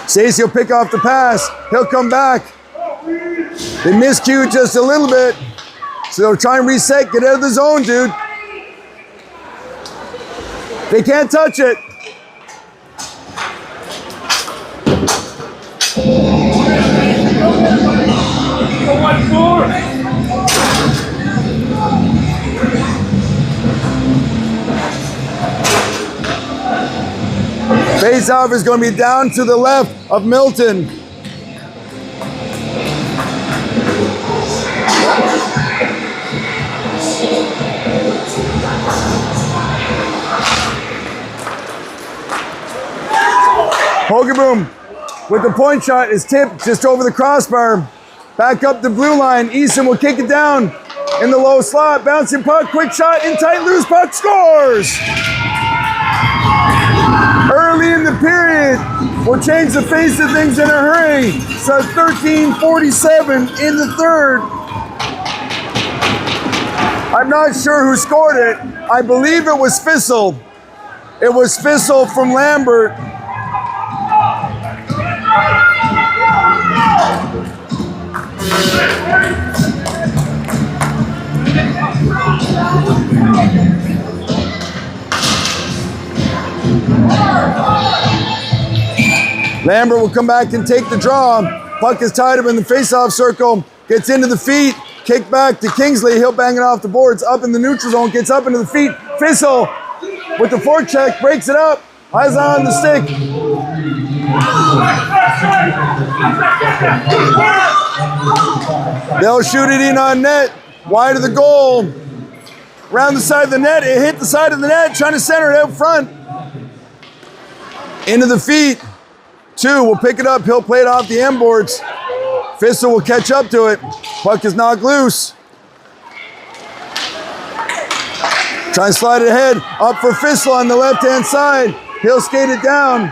Stacey will pick off the pass. He'll come back. They miscued just a little bit. So they'll try and reset. Get out of the zone, dude. They can't touch it. Face-off is going to be down to the left of Milton. Hogeboom with the point shot is tipped just over the crossbar. Back up the blue line. Easton will kick it down in the low slot. Bouncing puck, quick shot, in tight, loose puck, scores! Early in the period, we'll change the face of things in a hurry. So 13:47 in the third. I'm not sure who scored it. I believe it was Fissel. It was Fissel from Lambert. Lambert will come back and take the draw. Puck is tied up in the face-off circle. Gets into the feet. Kick back to Kingsley. He'll bang it off the boards. Up in the neutral zone. Gets up into the feet. Fissel with the forecheck. Breaks it up. Eyes on the stick. They'll shoot it in on net. Wide of the goal. Around the side of the net. It hit the side of the net. Trying to center it out front. Into the feet. Two will pick it up. He'll play it off the end boards. Fissel will catch up to it. Puck is knocked loose. Try and slide it ahead. Up for Fissel on the left-hand side. He'll skate it down.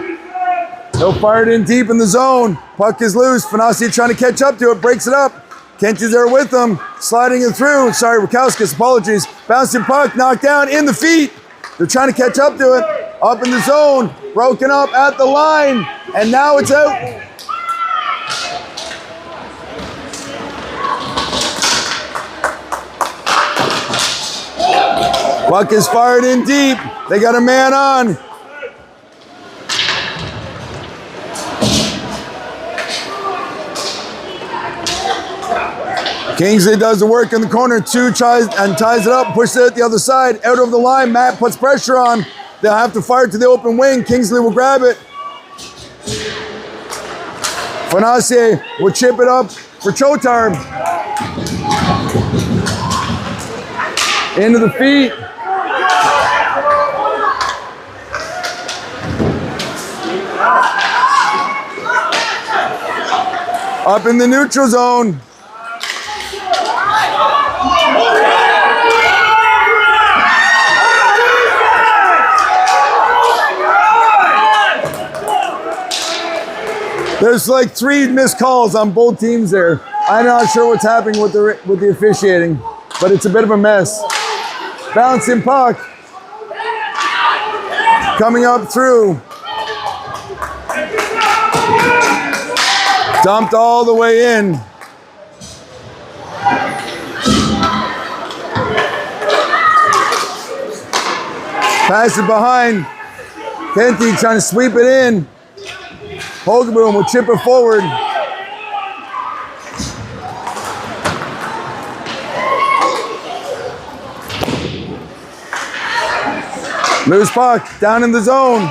He'll fire it in deep in the zone. Puck is loose. Fanasi trying to catch up to it. Breaks it up. Kenty's there with him. Sliding it through. Sorry, Rukowskis. Apologies. Bouncing puck. Knocked down in the feet. They're trying to catch up to it. Up in the zone. Broken up at the line. And now it's out. Puck is fired in deep. They got a man on. Kingsley does the work in the corner. Two ties it up, pushes it at the other side. Out over the line. Matt puts pressure on. They'll have to fire it to the open wing. Kingsley will grab it. Fanasi will chip it up for Chotar. Into the feet. Up in the neutral zone. There's like 3 missed calls on both teams there. I'm not sure what's happening with the officiating, but it's a bit of a mess. Bouncing puck. Coming up through. Dumped all the way in. Pass it behind. Kenty trying to sweep it in. Hogeboom will chip it forward. Loose puck down in the zone.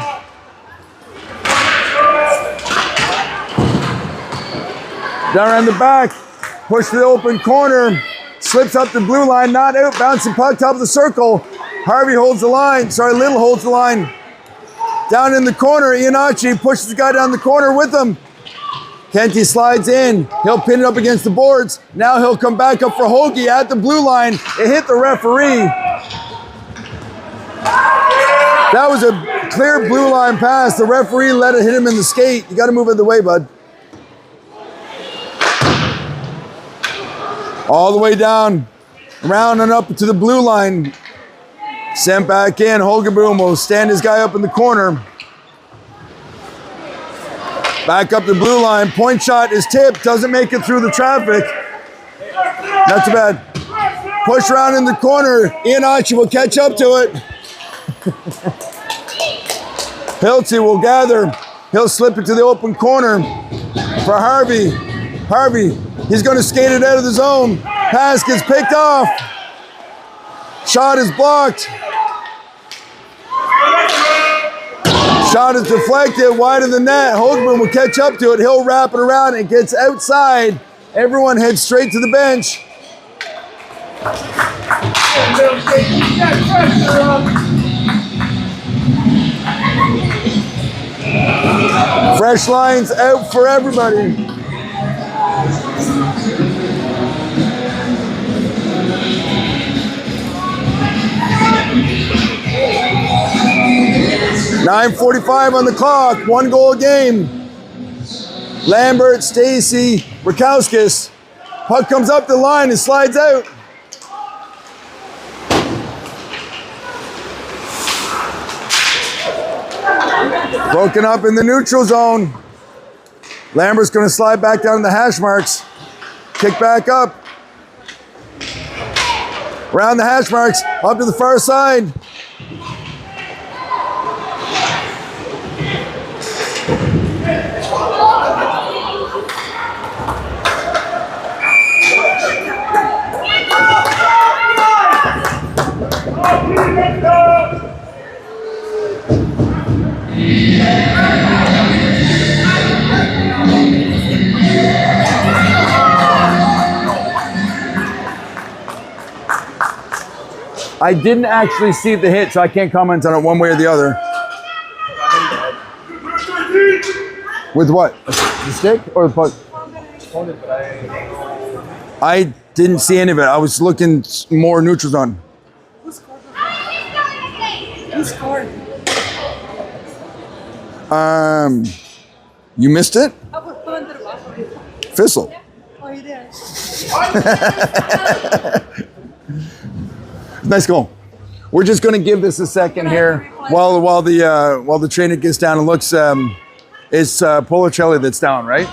Down around the back. Push to the open corner. Slips up the blue line, not out. Bouncing puck top of the circle. Harvey holds the line. Sorry, Little holds the line. Down in the corner, Ianacci pushes the guy down the corner with him. Kenty slides in. He'll pin it up against the boards. Now he'll come back up for Hoagie at the blue line. It hit the referee. That was a clear blue line pass. The referee let it hit him in the skate. You got to move out of the way, bud. All the way down, around and up to the blue line. Sent back in. Hogenboom will stand his guy up in the corner. Back up the blue line. Point shot is tipped. Doesn't make it through the traffic. Not too bad. Push around in the corner. Ian Archie will catch up to it. Hilty will gather. He'll slip it to the open corner for Harvey. Harvey, he's going to skate it out of the zone. Pass gets picked off. Shot is blocked. Shot is deflected wide of the net. Hogenboom will catch up to it. He'll wrap it around. It gets outside. Everyone heads straight to the bench. Fresh lines out for everybody. .9:45 on the clock, 1 goal game. Lambert, Stacy, Rakowskis. Puck comes up the line and slides out. Broken up in the neutral zone. Lambert's going to slide back down the hash marks. Kick back up. Around the hash marks, up to the far side. I didn't actually see the hit, so I can't comment on it one way or the other. With what? The stick or the puck? I didn't see any of it. I was looking more neutral zone. Who scored? You missed it? Fissel. Oh, you did. Nice goal. We're just going to give this a second here while the trainer gets down and looks. It's Policelli that's down, right?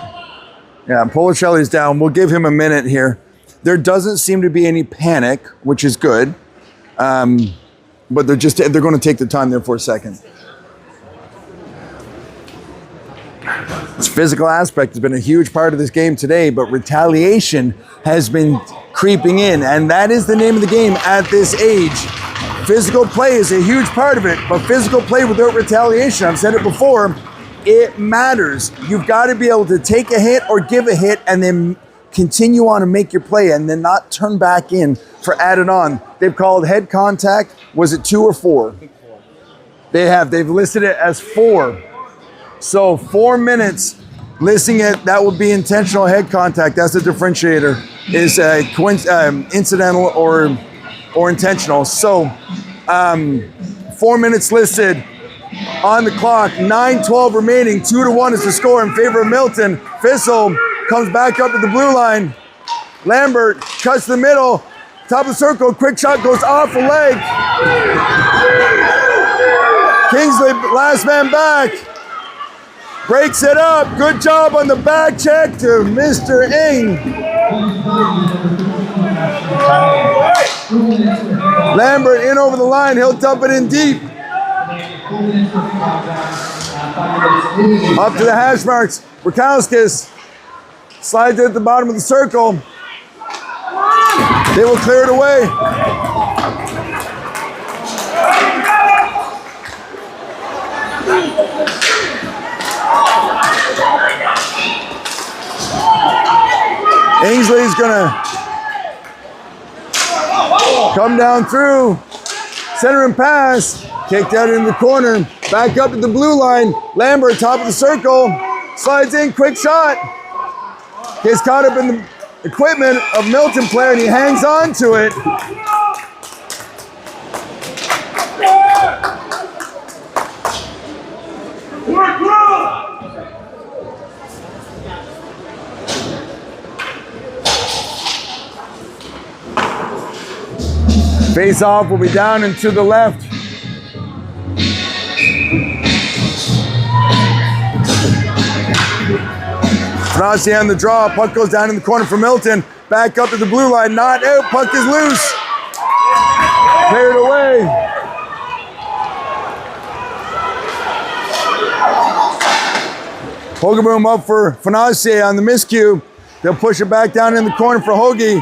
Yeah, Policelli's down. We'll give him a minute here. There doesn't seem to be any panic, which is good. But they're going to take the time there for a second. This physical aspect has been a huge part of this game today, but retaliation has been creeping in, and that is the name of the game at this age. Physical play is a huge part of it, but physical play without retaliation, I've said it before, it matters. You've got to be able to take a hit or give a hit and then continue on and make your play and then not turn back in for added on. They've called head contact, was it 2 or 4? They've listed it as 4. So 4 minutes, listing it, that would be intentional head contact. That's the differentiator, is incidental or intentional. So 4 minutes listed on the clock, 9:12 remaining, 2-1 is the score in favor of Milton. Fissel comes back up to the blue line. Lambert cuts the middle, top of the circle, quick shot goes off the leg. Kingsley, last man back. Breaks it up. Good job on the back check to Mr. Ng. Lambert in over the line. He'll dump it in deep. Up to the hash marks. Rakowskis slides it at the bottom of the circle. They will clear it away. Ainsley's gonna come down through, center and pass, kicked out in the corner, back up to the blue line. Lambert, top of the circle, slides in, quick shot. Gets caught up in the equipment of Milton player and he hangs on to it. Face off will be down and to the left. Fanasi on the draw. Puck goes down in the corner for Milton. Back up to the blue line. Not out. Puck is loose. Cleared away. Hogaboom up for Fanasi on the miscue. They'll push it back down in the corner for Hoagie.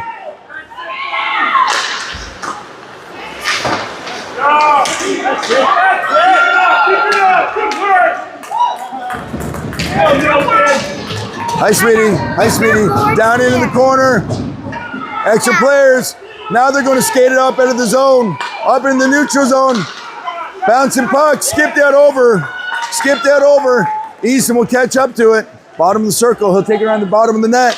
Hi, sweetie. Hi, sweetie. Down into the corner. Extra players. Now they're going to skate it up out of the zone. Up in the neutral zone. Bouncing puck. Skip that over. Skip that over. Easton will catch up to it. Bottom of the circle. He'll take it around the bottom of the net.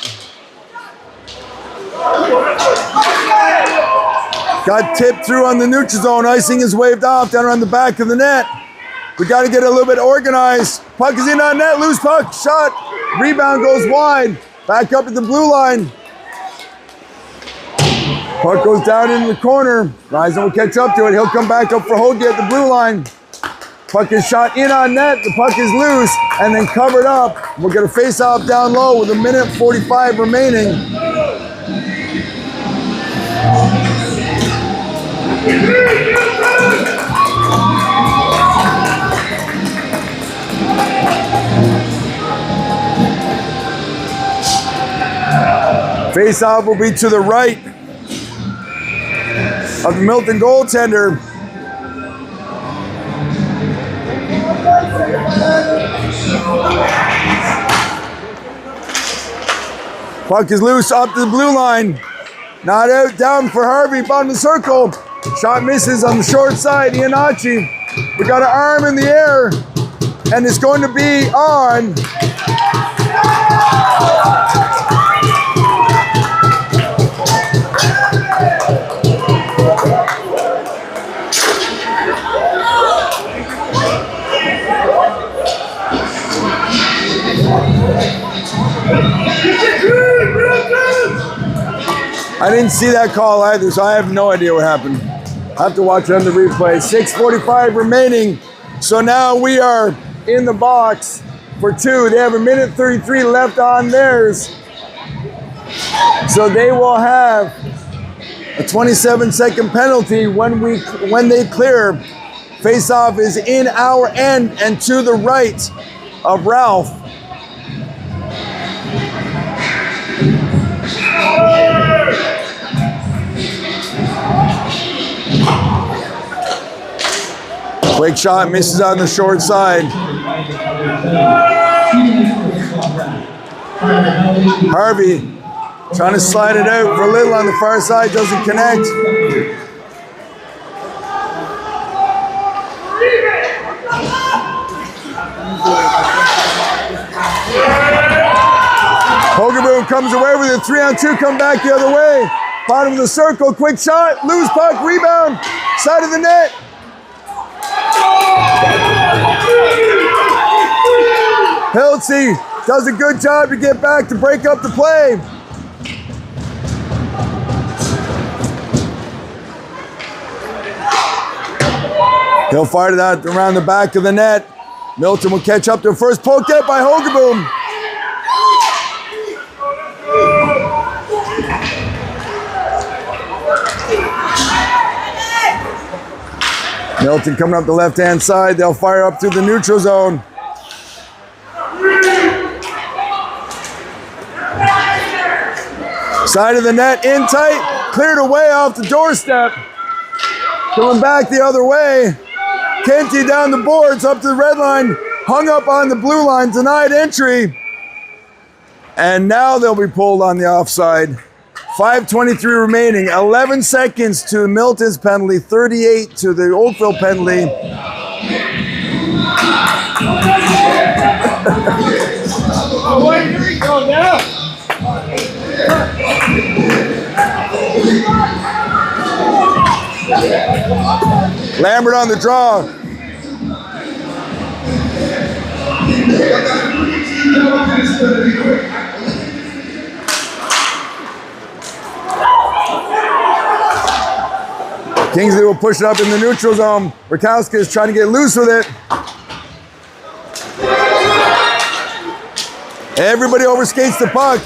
Got tipped through on the neutral zone. Icing is waved off down around the back of the net. We got to get a little bit organized. Puck is in on net. Loose puck. Shot. Rebound goes wide. Back up at the blue line. Puck goes down in the corner. Ryzen will catch up to it. He'll come back up for Hoagie at the blue line. Puck is shot in on net. The puck is loose and then covered up. We'll get a face-off down low with 1:45 remaining. Face-off will be to the right of the Milton goaltender. Puck is loose up to the blue line. Not out, down for Harvey, bottom of the circle. Shot misses on the short side, Iannacci. We got an arm in the air, and it's going to be on. I didn't see that call either, so I have no idea what happened. I have to watch it on the replay. 6:45 remaining. So now we are in the box for two. They have 1:33 left on theirs. So they will have a 27-second penalty when they clear. Face-off is in our end and to the right of Ralph. Quick shot, misses on the short side. Harvey trying to slide it out for Little on the far side, doesn't connect. Hogaboom comes away with a 3-on-2, come back the other way. Bottom of the circle, quick shot, loose puck, rebound, side of the net. Hiltzy does a good job to get back to break up the play. He'll fire that around the back of the net. Milton will catch up to a first poke out by Hogaboom. Milton coming up the left-hand side. They'll fire up through the neutral zone. Side of the net, in tight, cleared away off the doorstep. Coming back the other way. Kenty down the boards, up to the red line, hung up on the blue line, denied entry. And now they'll be pulled on the offside. 5:23 remaining, 11 seconds to Milton's penalty, 38 to the Oakville penalty. Oh, wait, here we go now. Lambert on the draw. Kingsley will push it up in the neutral zone. Rakowski is trying to get loose with it. Everybody overskates the puck.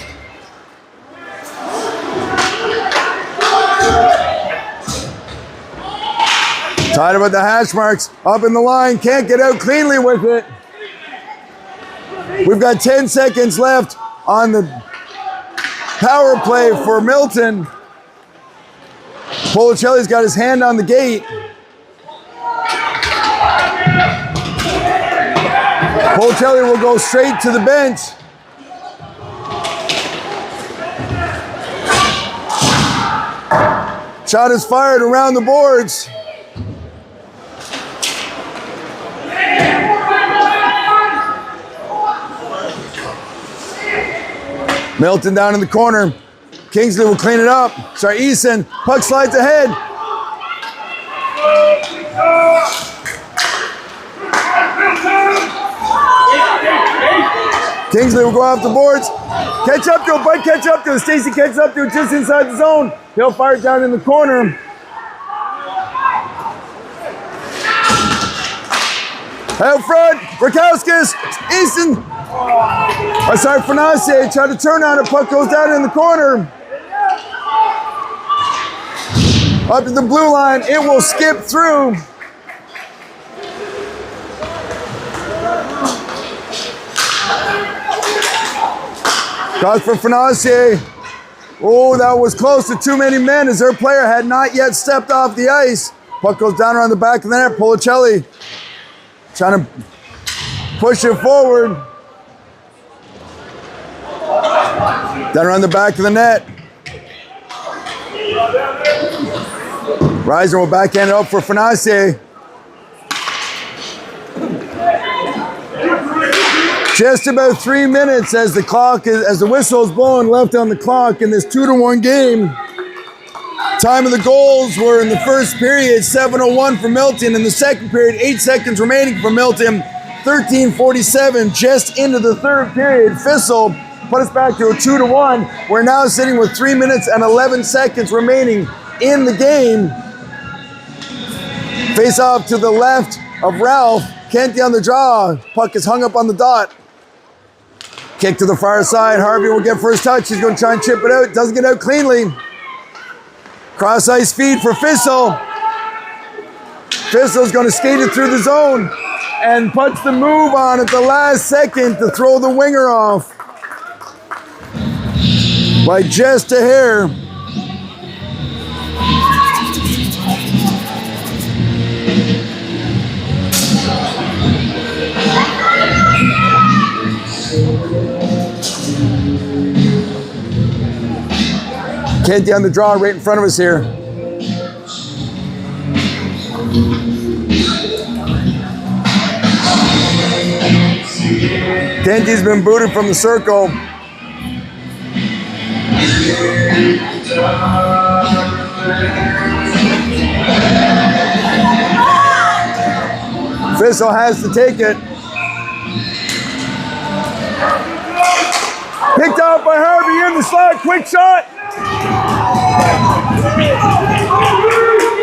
Tied about the hash marks. Up in the line. Can't get out cleanly with it. We've got 10 seconds left on the power play for Milton. Policelli's got his hand on the gate. Policelli will go straight to the bench. Shot is fired around the boards. Milton down in the corner. Kingsley will clean it up. Sorry, Eason. Puck slides ahead. Kingsley will go off the boards. Catch up to it, Bud. Catch up to it. Stacy catches up to it just inside the zone. He'll fire it down in the corner. Out front, Rakowskis, Easton. Fanase tried to turn on it. Puck goes down in the corner. Up to the blue line. It will skip through. Cross for Fanase. Oh, that was close to too many men as their player had not yet stepped off the ice. Puck goes down around the back of the net. Policelli trying to push it forward. Down around the back of the net. Reiser will backhand it up for Fanase. Just about 3 minutes as the whistle is blowing left on the clock in this 2-1 game. Time of the goals were in the first period, 7:01 for Milton. In the second period, 8 seconds remaining for Milton, 13:47 just into the third period. Fissel put us back to a 2-1. We're now sitting with 3 minutes and 11 seconds remaining in the game. Face off to the left of Ralph. Kenty on the draw. Puck is hung up on the dot. Kick to the far side. Harvey will get first touch. He's going to try and chip it out. Doesn't get out cleanly. Cross ice feed for Fissel. Fissel's going to skate it through the zone and puts the move on at the last second to throw the winger off. By just a hair. Kenty on the draw right in front of us here. Kenty's been booted from the circle. Fissel has to take it. Picked out by Harvey in the slot. Quick shot.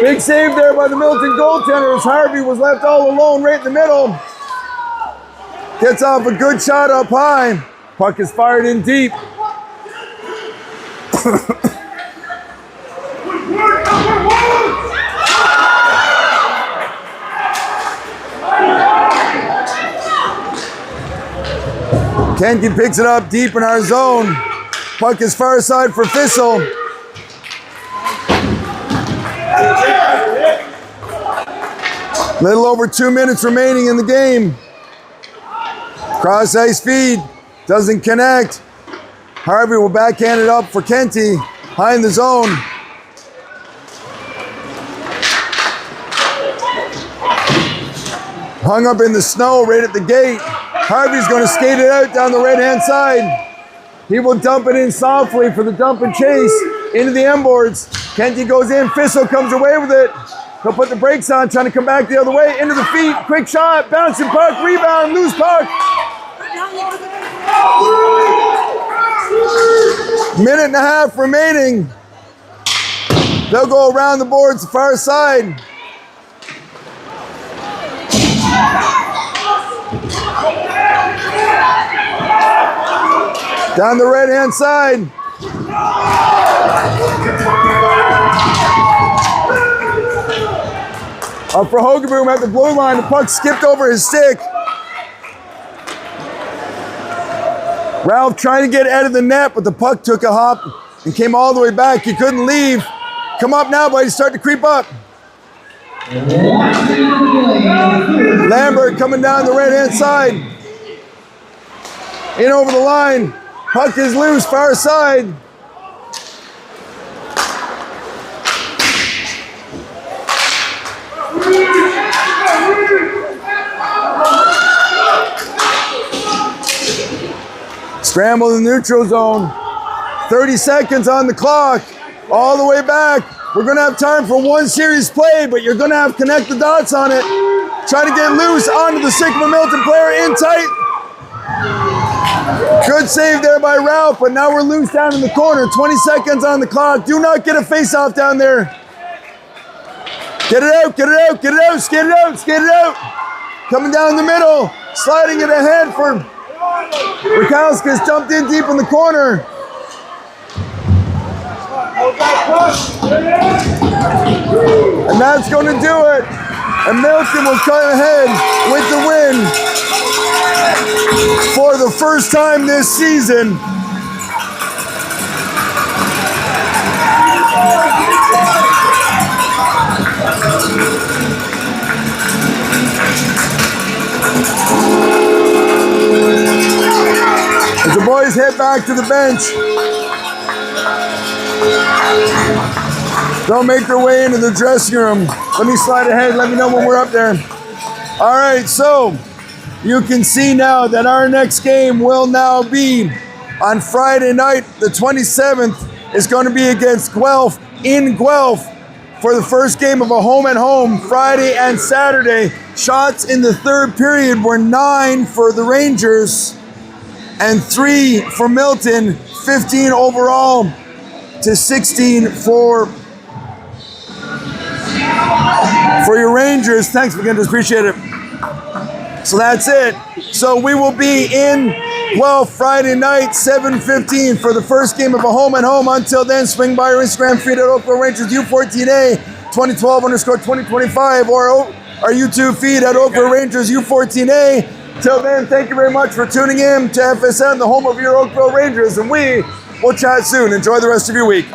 Big save there by the Milton goaltender as Harvey was left all alone right in the middle. Gets off a good shot up high. Puck is fired in deep. Kenty picks it up deep in our zone. Puck is far side for Fissel. Little over 2 minutes remaining in the game. Cross ice feed. Doesn't connect. Harvey will backhand it up for Kenty. High in the zone. Hung up in the snow right at the gate. Harvey's going to skate it out down the right-hand side. He will dump it in softly for the dump and chase into the end boards. Kenty goes in. Fissel comes away with it. He'll put the brakes on, trying to come back the other way. Into the feet. Quick shot. Bouncing puck. Rebound. Loose puck. Minute and a half remaining. They'll go around the boards the far side. Down the right-hand side. Up for Hogaboom at the blue line. The puck skipped over his stick. Ralph trying to get out of the net, but the puck took a hop and came all the way back. He couldn't leave. Come up now, buddy. Start to creep up. Lambert coming down the right-hand side. In over the line. Puck is loose, far side. Scramble in the neutral zone. 30 seconds on the clock. All the way back. We're going to have time for one series play, but you're going to have to connect the dots on it. Try to get loose onto the stick of a Milton player in tight. Good save there by Ralph, but now we're loose down in the corner. 20 seconds on the clock. Do not get a face-off down there. Get it out, get it out, get it out, skate it out, skate it out. Coming down the middle, sliding it ahead for Rukowskis, jumped in deep in the corner. And that's going to do it. And Milton will come ahead with the win for the first time this season. As the boys head back to the bench, they'll make their way into the dressing room. Let me slide ahead. Let me know when we're up there. All right, so you can see now that our next game will now be on Friday night. The 27th is going to be against Guelph in Guelph for the first game of a home-and-home Friday and Saturday. Shots in the third period were 9 for the Rangers and 3 for Milton. 15 overall to 16 for your Rangers. Thanks, McGinnis. Appreciate it. So that's it. So we will be in Guelph Friday night, 7:15 for the first game of a home-and-home. Until then, swing by our Instagram feed at Oakville Rangers U14A 2012_2025 or our YouTube feed at Oakville Rangers U14A. Till then, thank you very much for tuning in to FSN, the home of your Oakville Rangers, and we will chat soon. Enjoy the rest of your week.